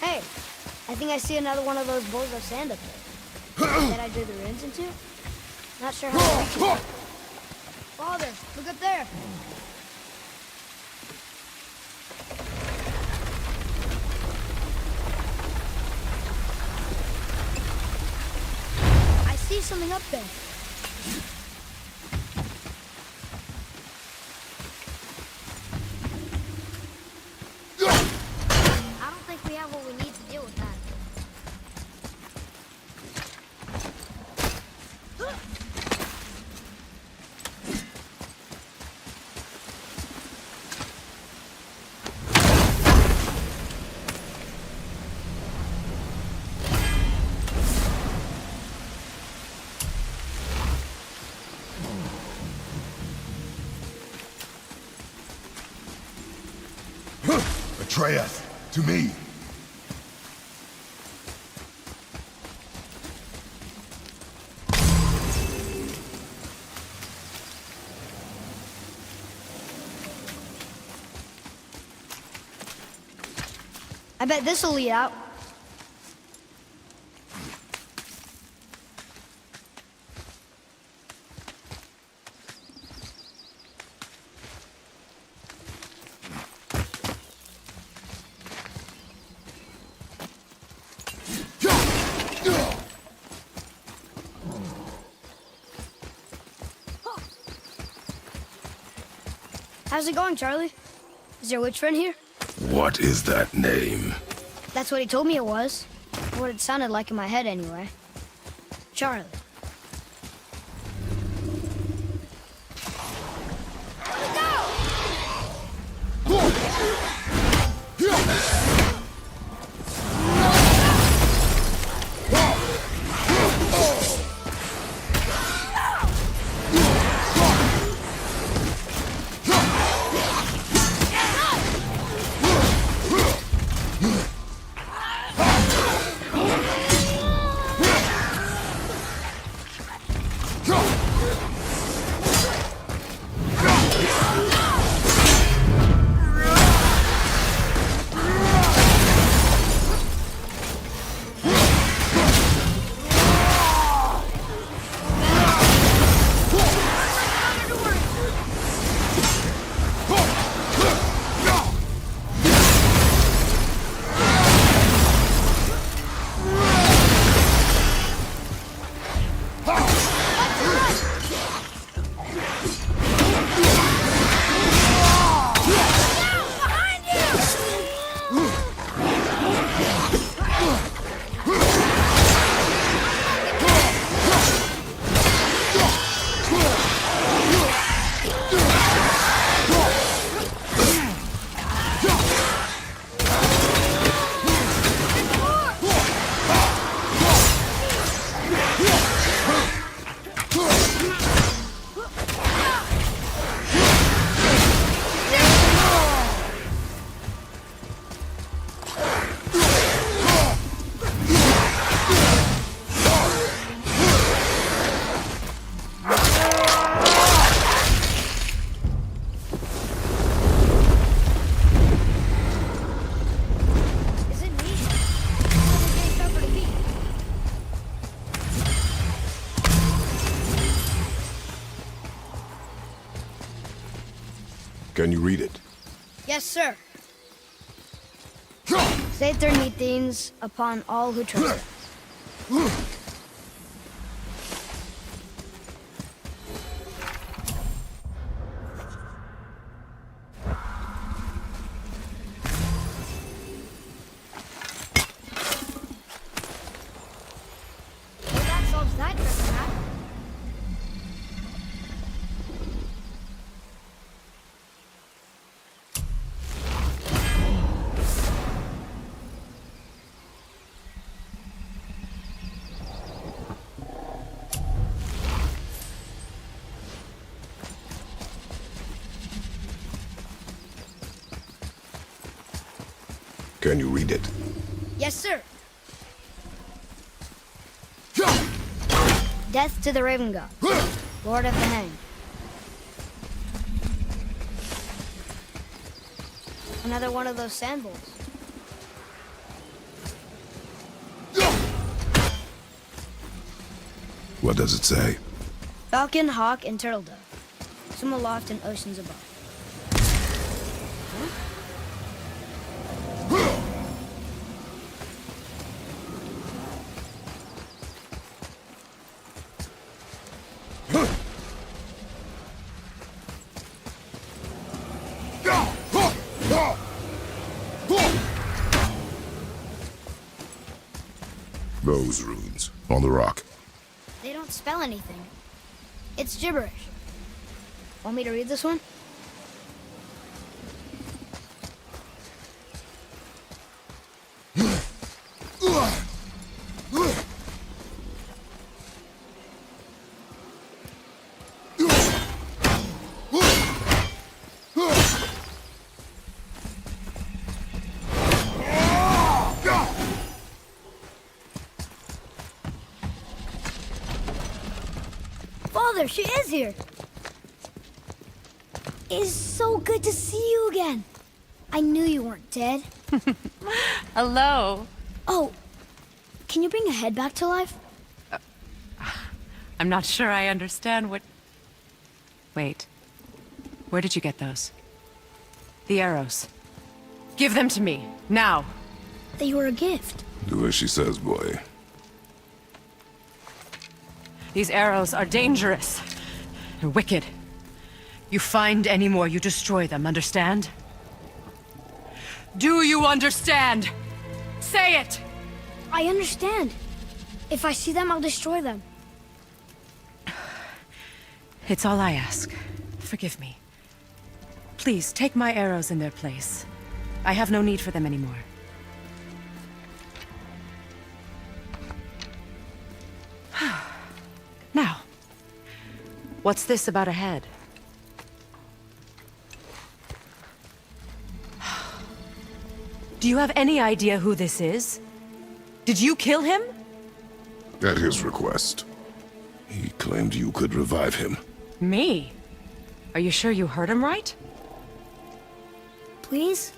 Hey, I think I see another one of those bowls of sand up there. That I drew the runes into? Not sure how to reach it. Father, look up there. I see something up there. I don't think we have what we need to deal with that. Atreus, to me. I bet this'll lead out. How's it going, Charlie? Is your witch friend here? What is that name? That's what he told me it was. What it sounded like in my head, anyway. Charlie. Can you read it? Yes, sir. Saith their meetings upon all who trust us. Well, that solves that trick, Matt. Can you read it? Yes, sir. Death to the Raven God, Lord of the Hanged. Another one of those sand bowls. What does it say? Falcon, hawk, and turtle dove. Swim aloft in oceans above. Those runes on the rock. They don't spell anything. It's gibberish. Want me to read this one? Father, she is here. It's so good to see you again. I knew you weren't dead. Hello. Oh, can you bring a head back to life? I'm not sure I understand what... Wait. Where did you get those? The arrows. Give them to me, now. They were a gift. Do as she says, boy. These arrows are dangerous. They're wicked. You find any more, you destroy them, understand? Do you understand? Say it! I understand. If I see them, I'll destroy them. It's all I ask. Forgive me. Please, take my arrows in their place. I have no need for them anymore. Now, what's this about a head? Do you have any idea who this is? Did you kill him? At his request. He claimed you could revive him. Me? Are you sure you heard him right? Please?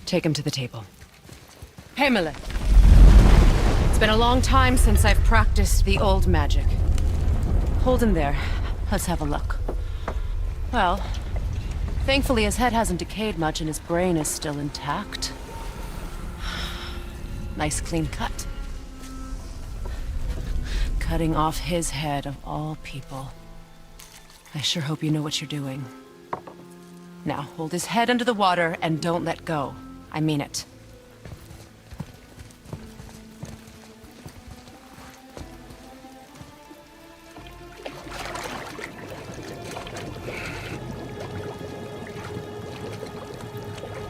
Take him to the table. Pamela. It's been a long time since I've practiced the old magic. Hold him there. Let's have a look. Well, thankfully his head hasn't decayed much and his brain is still intact. Nice clean cut. Cutting off his head of all people. I sure hope you know what you're doing. Now, hold his head under the water and don't let go. I mean it.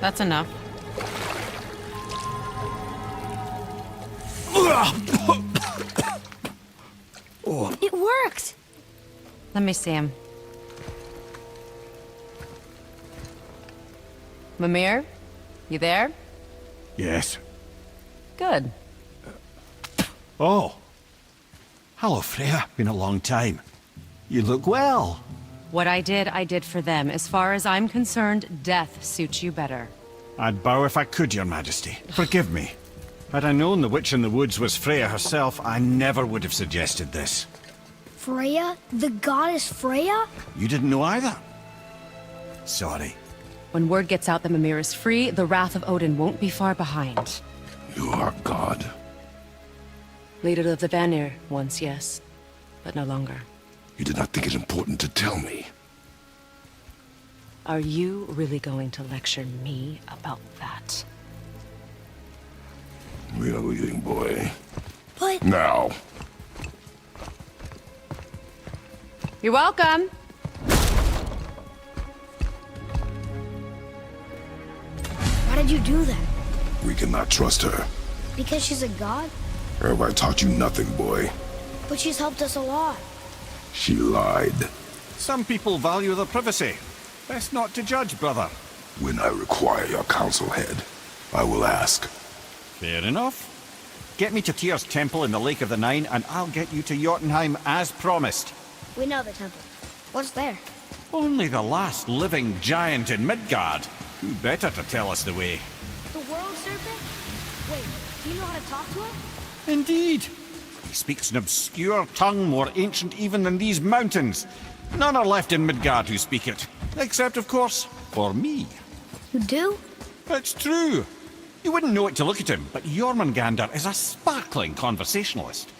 That's enough. It worked! Let me see him. Mimir? You there? Yes. Good. Oh. Hello, Freya. Been a long time. You look well. What I did for them. As far as I'm concerned, death suits you better. I'd bow if I could, Your Majesty. Forgive me. Had I known the witch in the woods was Freya herself, I never would have suggested this. Freya? The goddess Freya? You didn't know either? Sorry. When word gets out that Mimir is free, the wrath of Odin won't be far behind. You are God. Leader of the Vanir, once, yes. But no longer. You did not think it important to tell me. Are you really going to lecture me about that? We are leaving, boy. But... Now. You're welcome. Why did you do that? We cannot trust her. Because she's a god? Have I taught you nothing, boy? But she's helped us a lot. She lied. Some people value their privacy. Best not to judge, brother. When I require your council head, I will ask. Fair enough. Get me to Tyr's temple in the Lake of the Nine, and I'll get you to Jotunheim as promised. We know the temple. What's there? Only the last living giant in Midgard. Who better to tell us the way? The world serpent? Wait, do you know how to talk to him? Indeed. He speaks an obscure tongue more ancient even than these mountains. None are left in Midgard who speak it. Except, of course, for me. You do? It's true. You wouldn't know it to look at him, but Jormungandr is a sparkling conversationalist.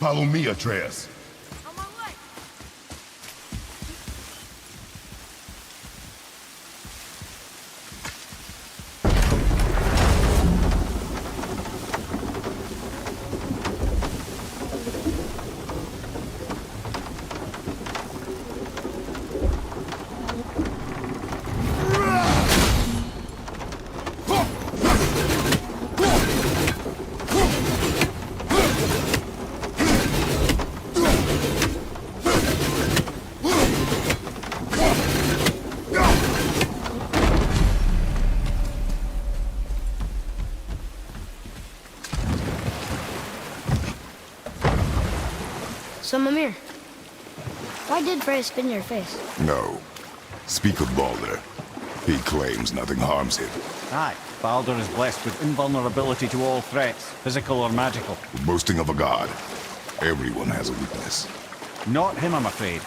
Follow me, Atreus. On my way. So, Mimir, why did Freya spin your face? No. Speak of Baldur. He claims nothing harms him. Aye, Baldur is blessed with invulnerability to all threats, physical or magical. Boasting of a god. Everyone has a weakness. Not him, I'm afraid.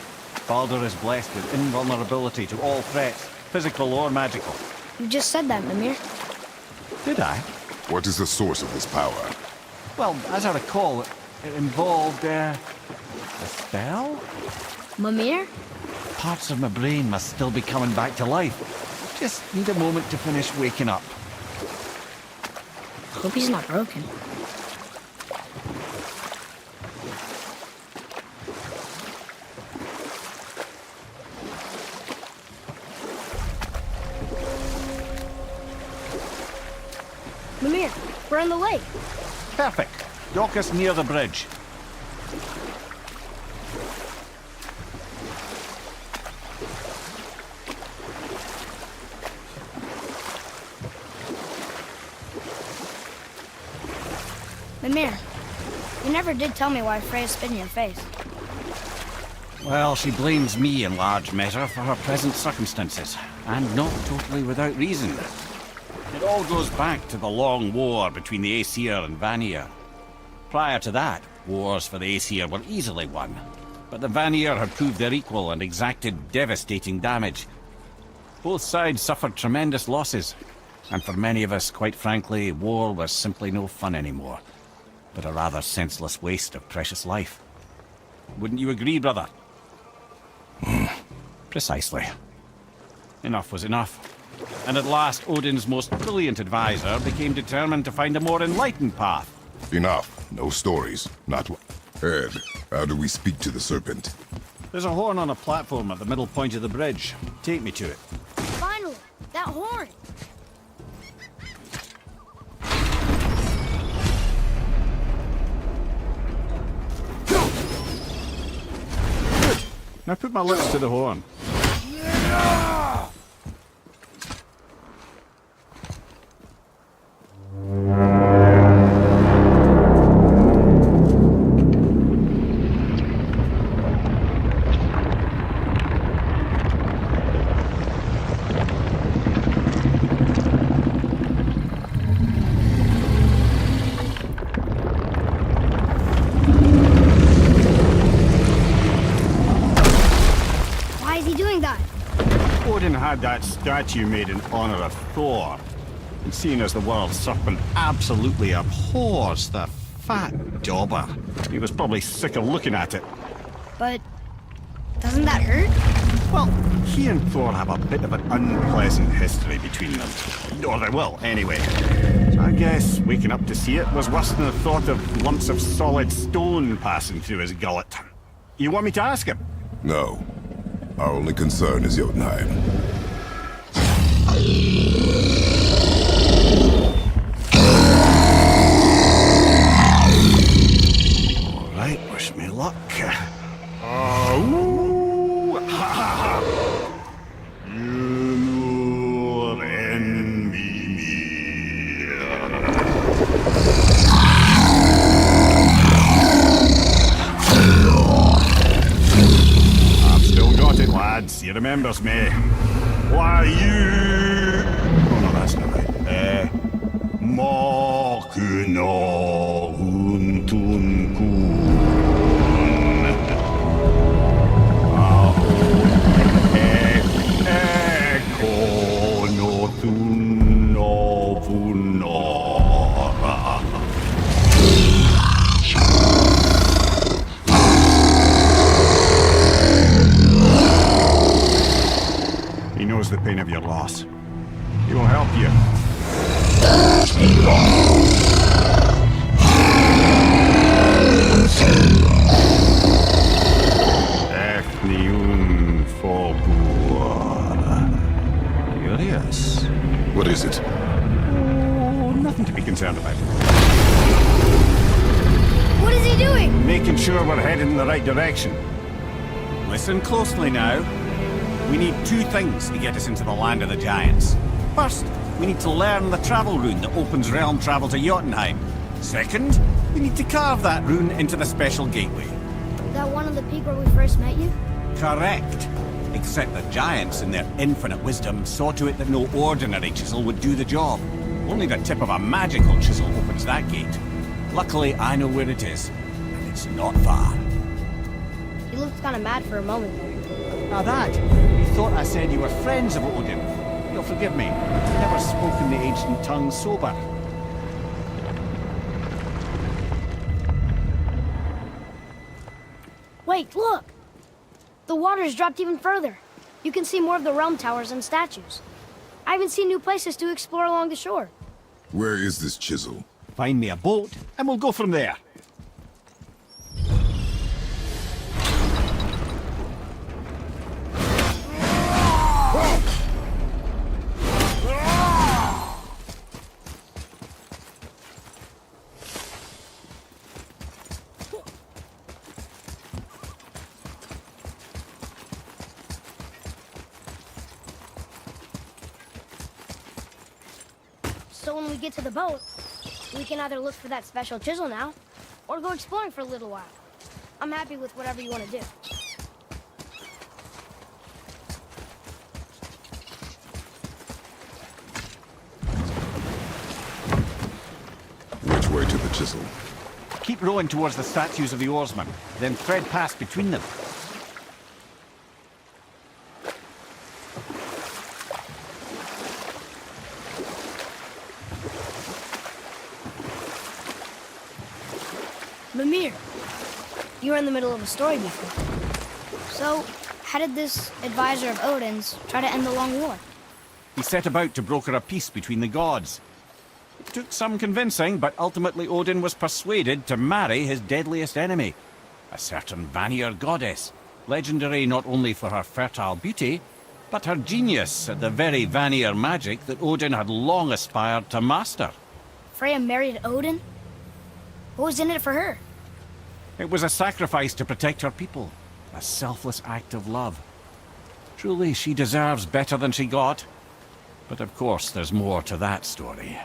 Baldur is blessed with invulnerability to all threats, physical or magical. You just said that, Mimir. Did I? What is the source of this power? Well, as I recall, it involved, a spell? Mimir? Parts of my brain must still be coming back to life. Just need a moment to finish waking up. Hope he's not broken. Mimir, we're on the lake. Perfect. Dock us near the bridge. Mimir, you never did tell me why Freya spit in your face. Well, she blames me in large measure for her present circumstances, and not totally without reason. It all goes back to the long war between the Aesir and Vanir. Prior to that, wars for the Aesir were easily won, but the Vanir had proved their equal and exacted devastating damage. Both sides suffered tremendous losses, and for many of us, quite frankly, war was simply no fun anymore, but a rather senseless waste of precious life. Wouldn't you agree, brother? Precisely. Enough was enough. And at last, Odin's most brilliant advisor became determined to find a more enlightened path. Enough. No stories. Not one. Ed, how do we speak to the serpent? There's a horn on a platform at the middle point of the bridge. Take me to it. Finally, that horn. Now put my lips to the horn. Odin had that statue made in honor of Thor. And seeing as the world serpent absolutely abhors the fat dauber, he was probably sick of looking at it. But doesn't that hurt? Well, he and Thor have a bit of an unpleasant history between them. Or they will, anyway. So I guess waking up to see it was worse than the thought of lumps of solid stone passing through his gullet. You want me to ask him? No. Our only concern is Jotunheim. All right, wish me luck. Ooh, ha, ha, ha. You envy me. I've still got it, lads. He remembers me. Why you? Oh no, that's not right. Mokuno huntun kun. He knows the pain of your loss. He will help you. Curious. What is it? Oh, nothing to be concerned about. What is he doing? Making sure we're heading in the right direction. Listen closely now. We need two things to get us into the land of the giants. First, we need to learn the travel rune that opens realm travel to Jotunheim. Second, we need to carve that rune into the special gateway. That one on the peak where we first met you? Correct. Except the giants, in their infinite wisdom, saw to it that no ordinary chisel would do the job. Only the tip of a magical chisel opens that gate. Luckily, I know where it is, and it's not far. He looked kind of mad for a moment there. Now that, you thought I said you were friends of Odin. You'll forgive me. I've never spoken the ancient tongue sober. Wait, look! The water's dropped even further. You can see more of the realm towers and statues. I even see new places to explore along the shore. Where is this chisel? Find me a boat, and we'll go from there. So when we get to the boat, we can either look for that special chisel now, or go exploring for a little while. I'm happy with whatever you want to do. Which way to the chisel? Keep rowing towards the statues of the oarsmen, then thread past between them. Mimir, you were in the middle of a story before. So, how did this advisor of Odin's try to end the long war? He set about to broker a peace between the gods. It took some convincing, but ultimately Odin was persuaded to marry his deadliest enemy, a certain Vanir goddess, legendary not only for her fertile beauty, but her genius at the very Vanir magic that Odin had long aspired to master. Freya married Odin? What was in it for her? It was a sacrifice to protect her people, a selfless act of love. Truly, she deserves better than she got. But of course, there's more to that story.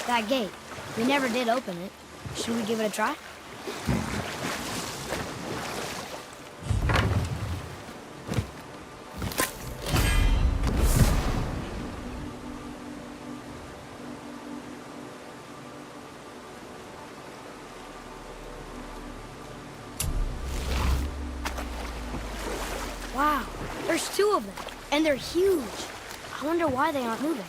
That gate. We never did open it. Should we give it a try? There's 2 of them, and they're huge. I wonder why they aren't moving.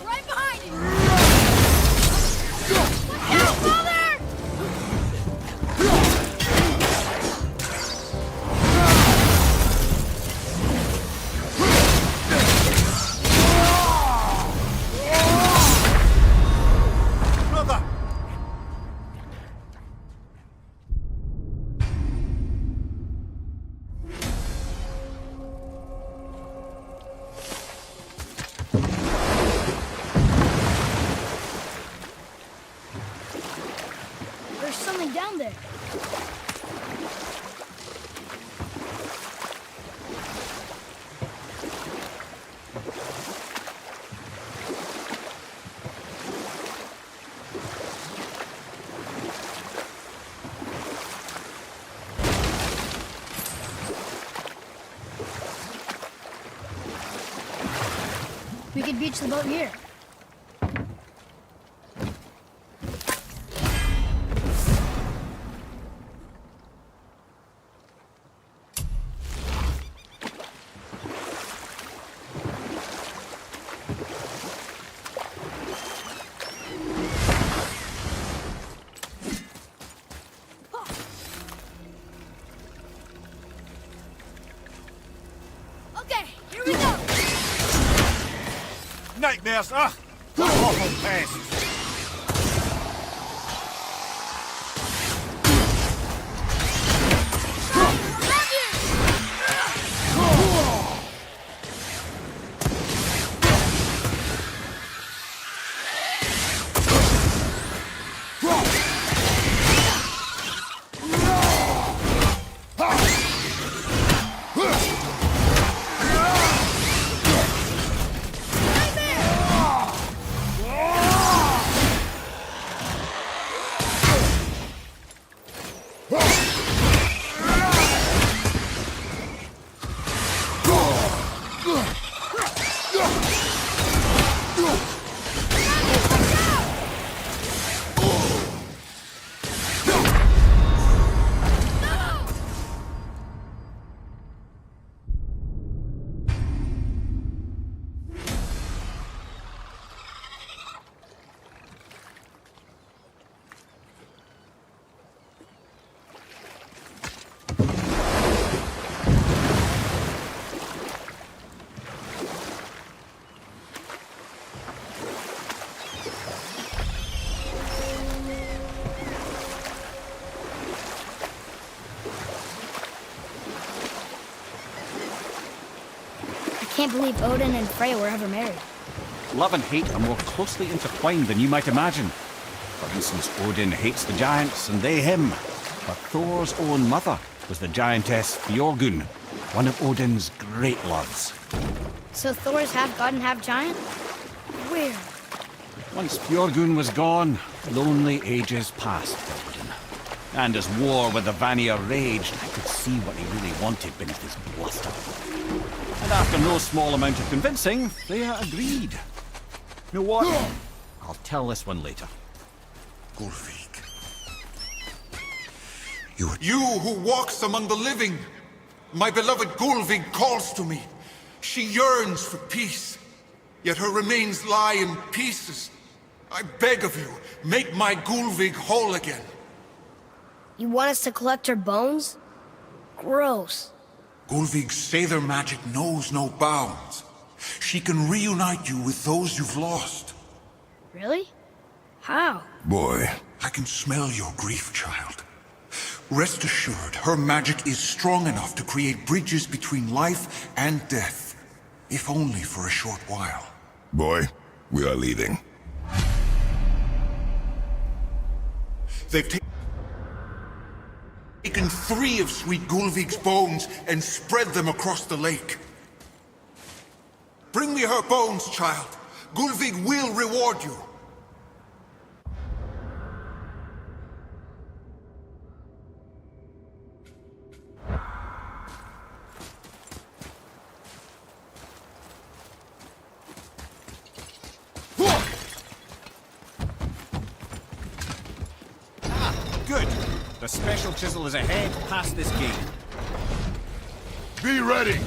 Right behind you! Brother! There's something down there. We could beach the boat here. Okay, here we go! Nightmares, ugh! What awful pests! I can't believe Odin and Freya were ever married. Love and hate are more closely intertwined than you might imagine. For instance, Odin hates the giants and they him. But Thor's own mother was the giantess Björgun, one of Odin's great loves. So Thor's half god and half giant? Weird. Once Björgun was gone, lonely ages passed for Odin. And as war with the Vanir raged, I could see what he really wanted beneath his bluster. And after no small amount of convincing, Freya agreed. You know what? I'll tell this one later. Gulvik. You who walks among the living. My beloved Gulvig calls to me. She yearns for peace, yet her remains lie in pieces. I beg of you, make my Gulvig whole again. You want us to collect her bones? Gross. Gulvig's Sather magic knows no bounds. She can reunite you with those you've lost. Really? How? Boy. I can smell your grief, child. Rest assured, her magic is strong enough to create bridges between life and death. If only for a short while. Boy, we are leaving. They've taken 3 of sweet Gulvig's bones and spread them across the lake. Bring me her bones, child. Gulvig will reward you. Good. The special chisel is ahead past this gate. Be ready!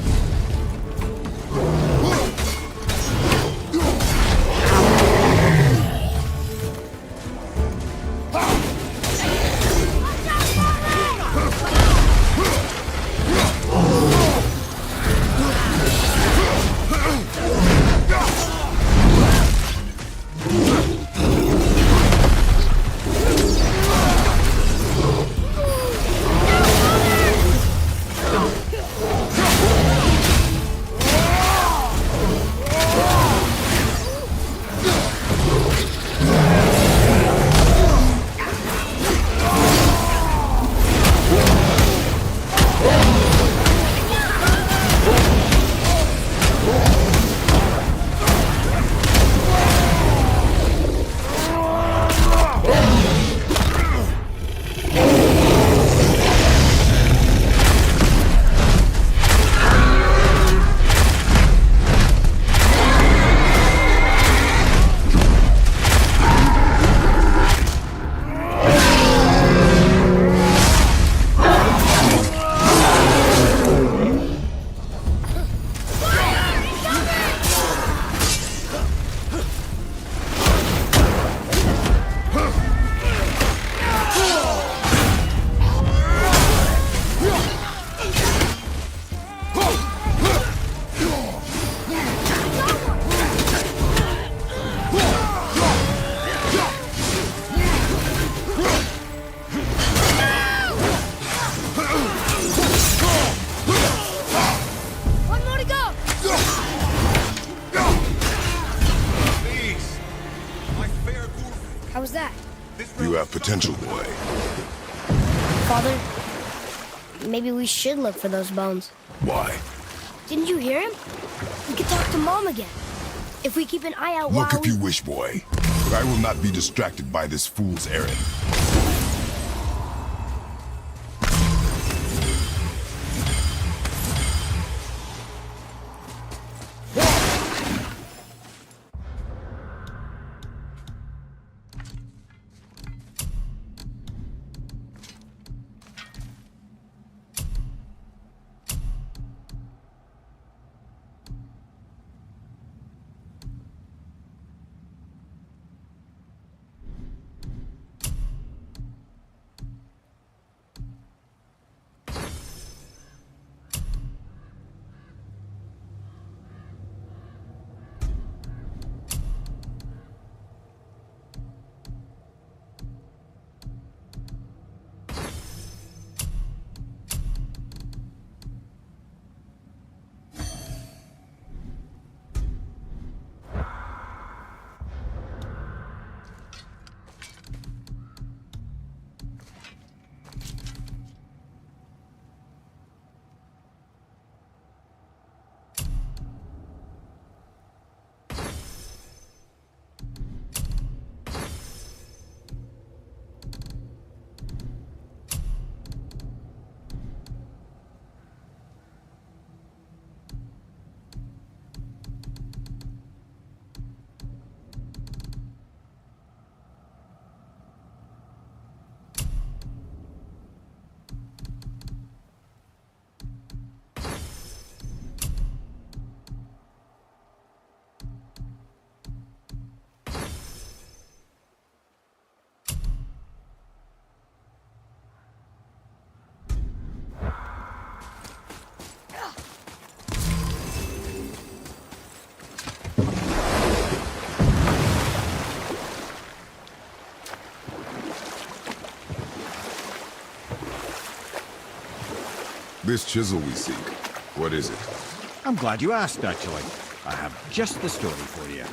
How was that? You have potential, boy. Father, maybe we should look for those bones. Why? Didn't you hear him? We could talk to Mom again. If we keep an eye out Look while if you wish, boy. But I will not be distracted by this fool's errand. This chisel we seek, what is it? I'm glad you asked, actually. I have just the story for you.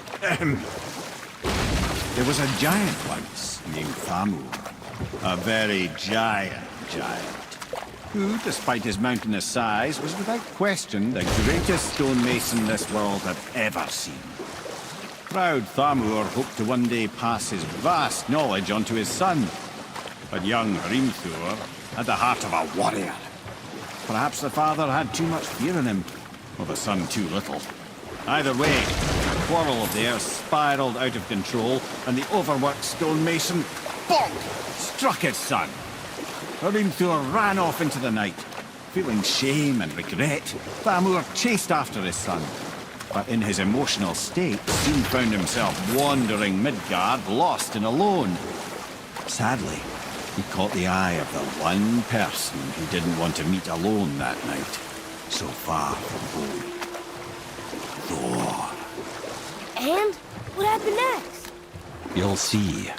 There was a giant once named Thamur. A very giant, who, despite his mountainous size, was without question the greatest stonemason this world had ever seen. Proud Thamur hoped to one day pass his vast knowledge onto his son. But young Hrimthur had the heart of a warrior. Perhaps the father had too much fear in him, or the son too little. Either way, the quarrel of theirs spiraled out of control, and the overworked stonemason, bonk, struck his son. Hrimthur ran off into the night. Feeling shame and regret, Thamur chased after his son. But in his emotional state, soon found himself wandering Midgard, lost and alone. Sadly, he caught the eye of the one person who didn't want to meet alone that night, so far from home. Thor. And? What happened next? You'll see.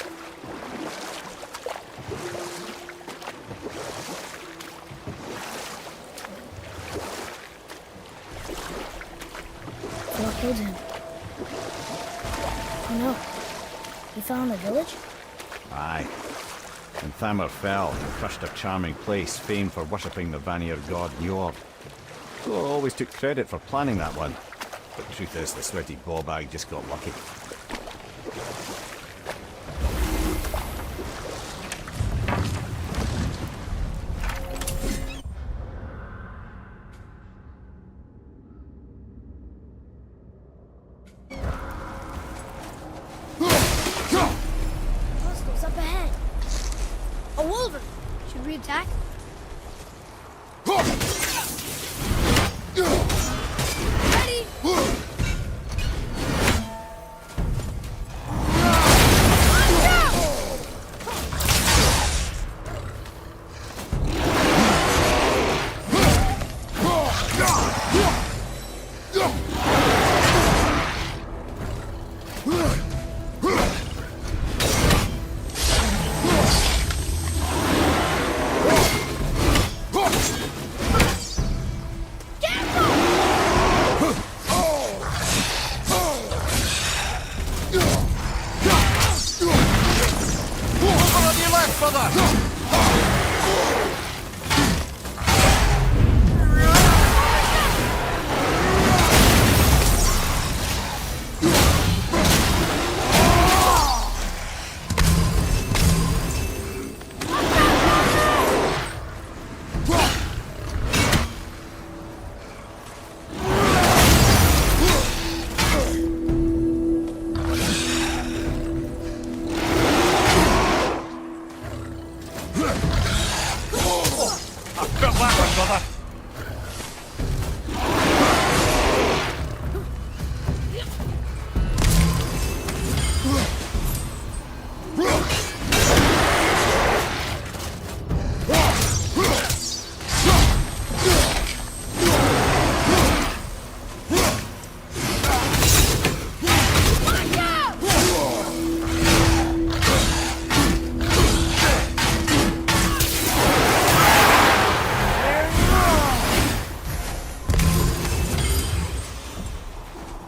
Thor killed him. Oh no. He fell in the village? Aye. And Thamur fell and crushed a charming place famed for worshipping the Vanir god Njord. Thor always took credit for planning that one. But the truth is, the sweaty ballbag just got lucky. Hostiles up ahead. A wolverine. Should we attack? Ready?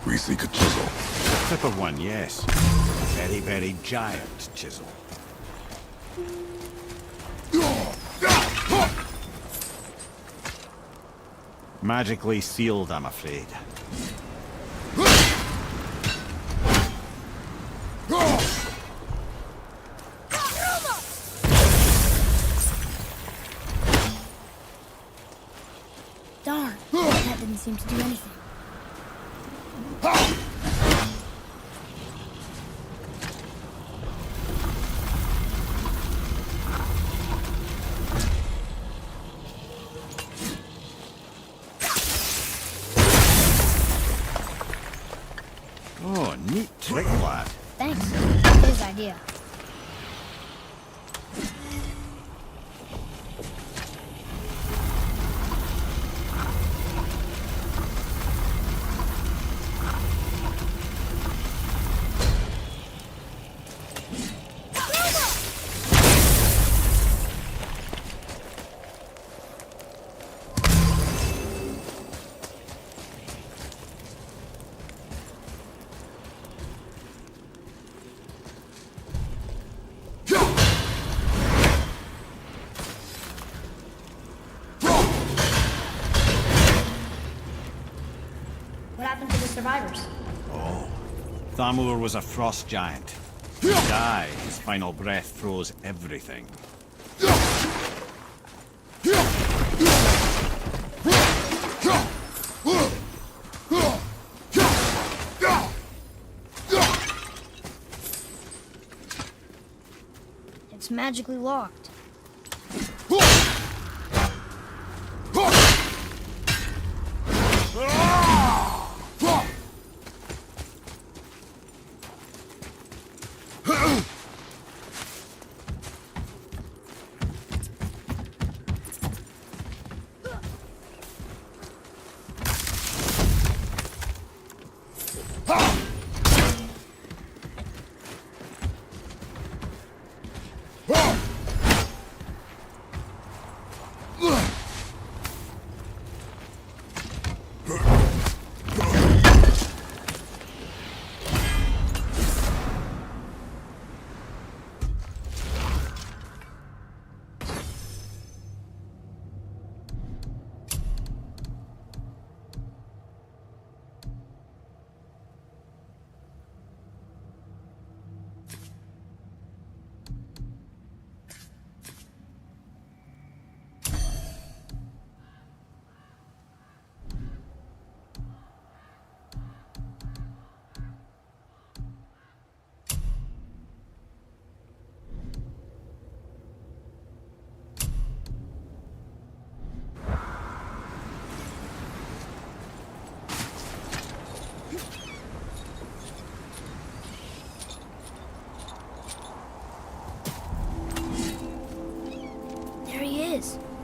We seek a chisel. The tip of one, yes. Very, very giant chisel. Magically sealed, I'm afraid. Darn, that didn't seem to do anything. Oh, neat trick, lad. Thanks. His idea. What happened to the survivors? Oh, Thamur was a frost giant. He died. His final breath froze everything. It's magically locked.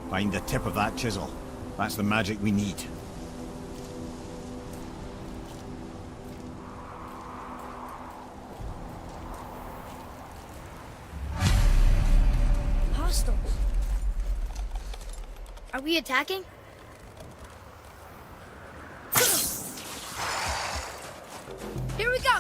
Find the tip of that chisel. That's the magic we need. Hostiles. Are we attacking? Here we go!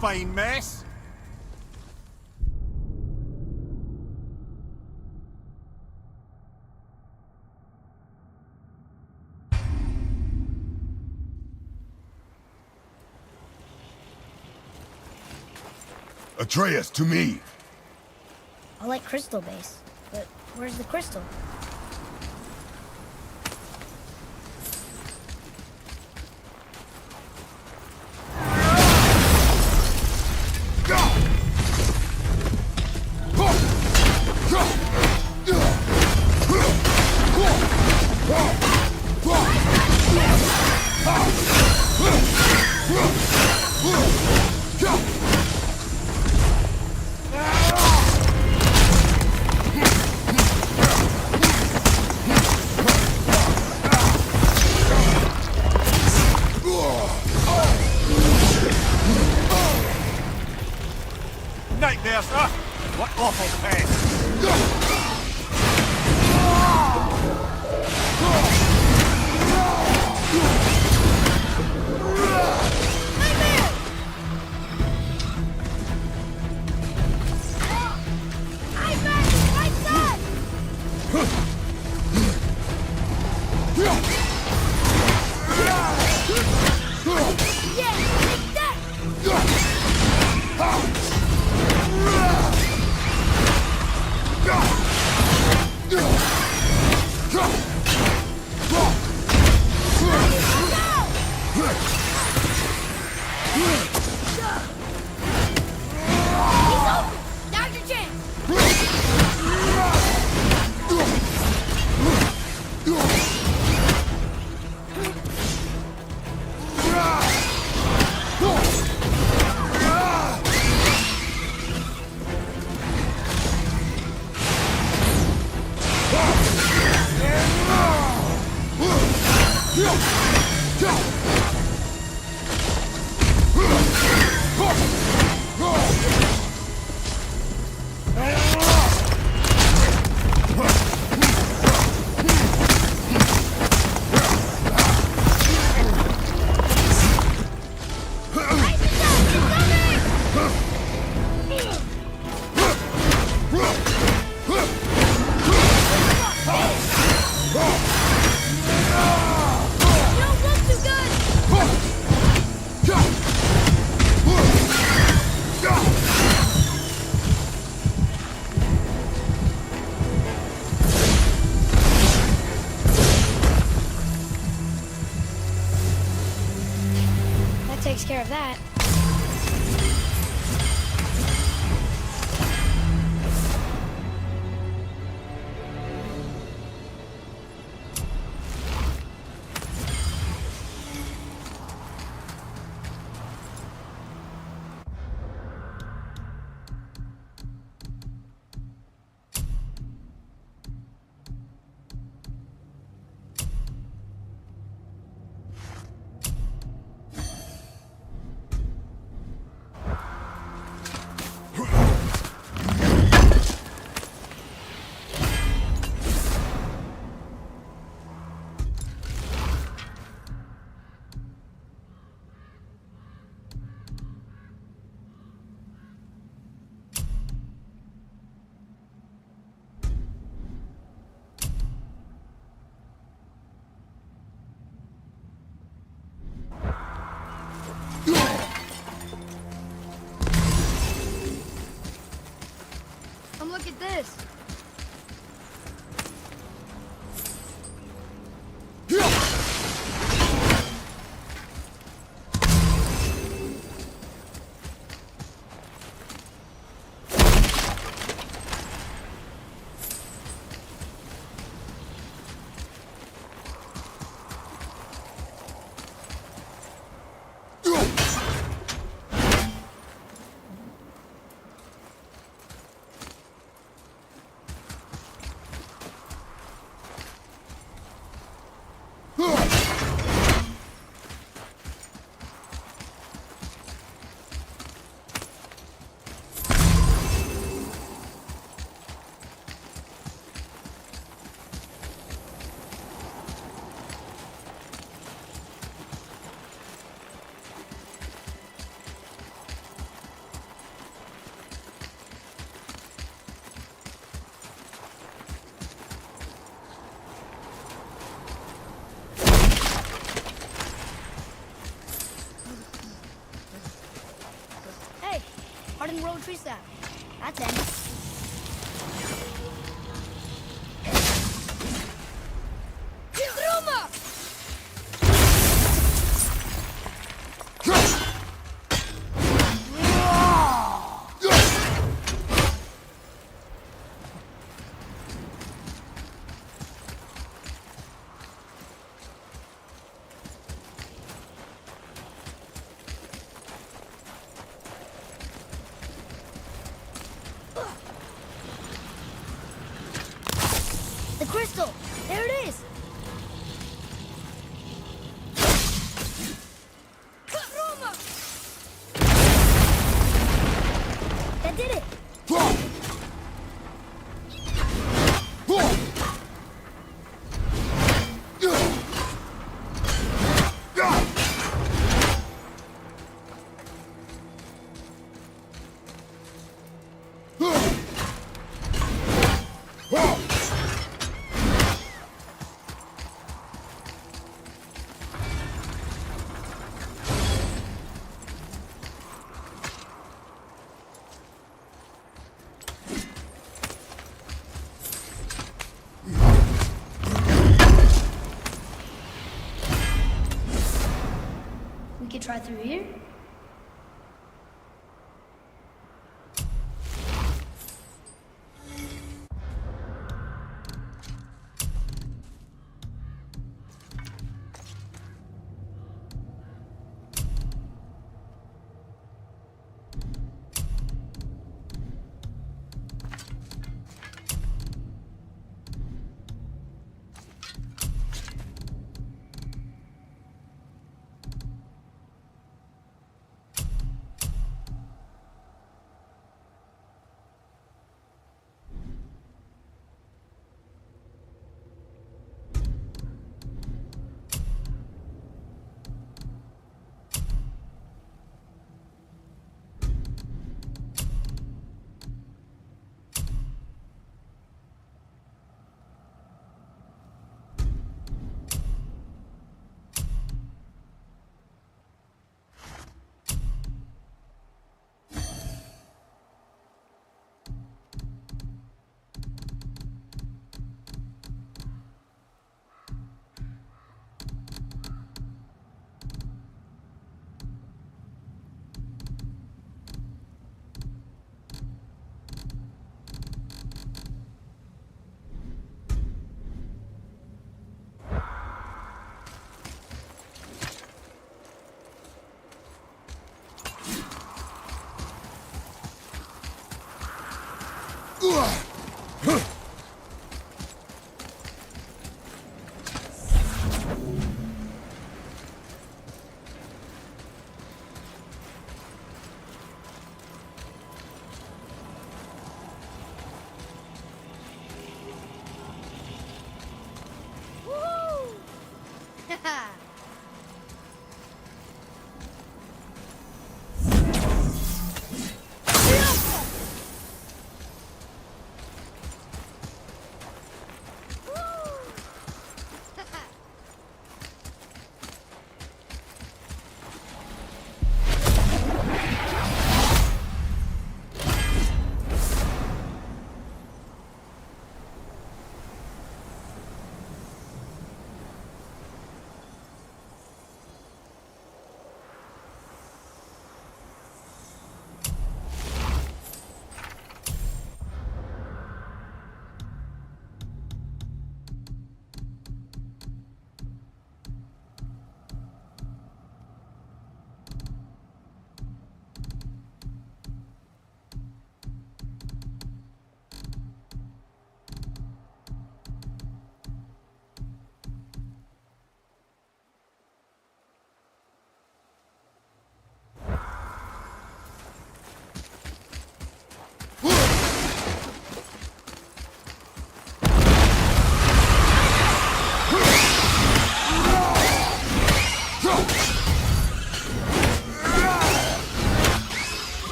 Fine mess. Atreus, to me. I like crystal base, but where's the crystal? Nightmare, sir! What awful pain! Takes care of that. Look at this. Hey, hardened road tree sap. That's it. could try through here?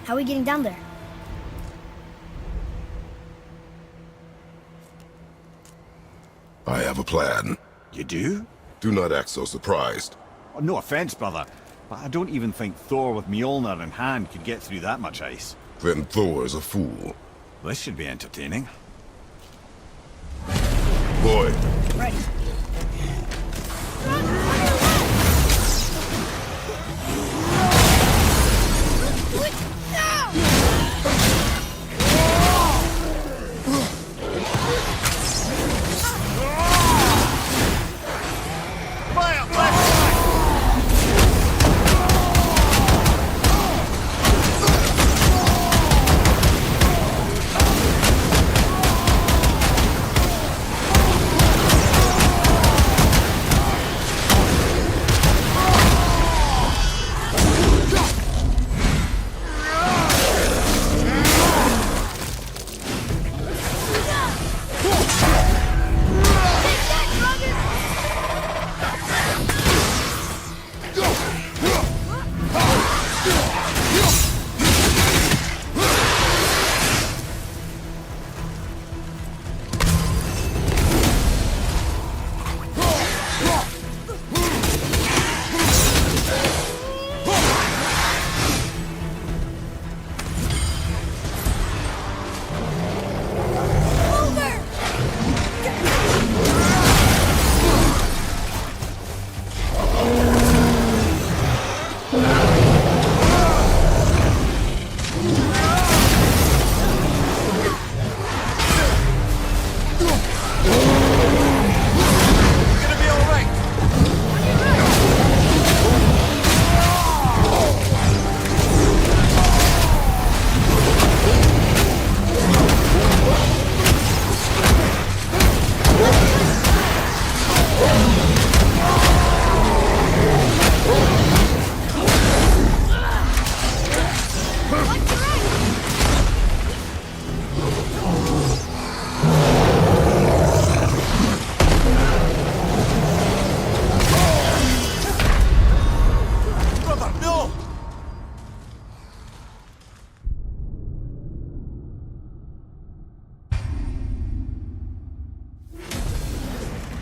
How are we getting down there? I have a plan. You do? Do not act so surprised. Oh, no offense, brother, but I don't even think Thor with Mjolnir in hand could get through that much ice. Then Thor's a fool. This should be entertaining. Boy. Ready. Fire!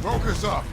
Focus up!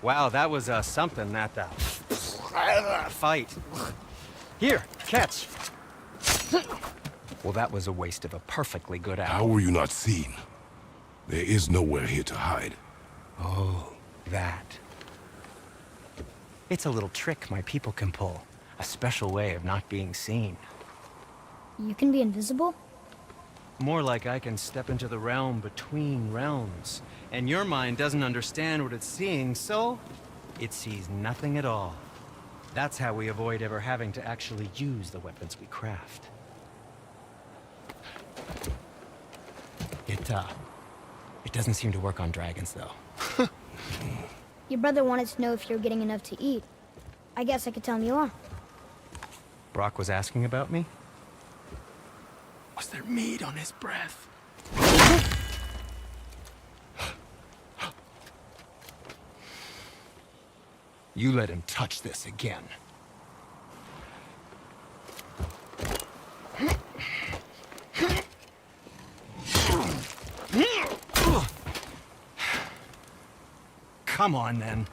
Wow, that was something, that fight. Here, catch. Well, that was a waste of a perfectly good hour. How were you not seen? There is nowhere here to hide. Oh, that. It's a little trick my people can pull. A special way of not being seen. You can be invisible? More like I can step into the realm between realms. And your mind doesn't understand what it's seeing, so it sees nothing at all. That's how we avoid ever having to actually use the weapons we craft. It doesn't seem to work on dragons, though. Your brother wanted to know if you were getting enough to eat. I guess I could tell him you are. Brock was asking about me? Was there meat on his breath? You let him touch this again. Come on, then.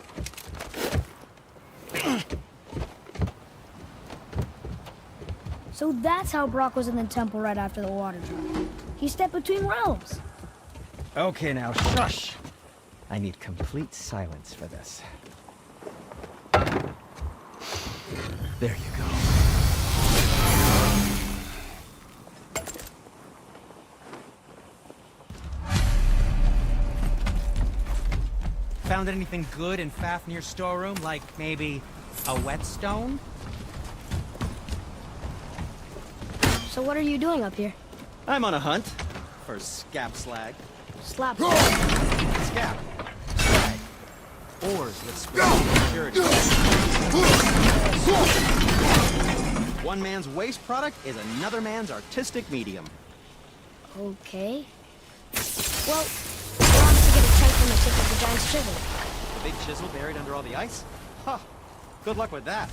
So that's how Brock was in the temple right after the water drop. He stepped between realms. Okay, now, shush! I need complete silence for this. There you go. Found anything good in Fafnir's storeroom? Like, maybe a whetstone? So what are you doing up here? I'm on a hunt for scap slag. Slap. Scap. Slag. Ores with special purity. One man's waste product is another man's artistic medium. Okay. Well, we'll have to get a chunk from the tip of the giant's chisel. The big chisel buried under all the ice? Huh. Good luck with that.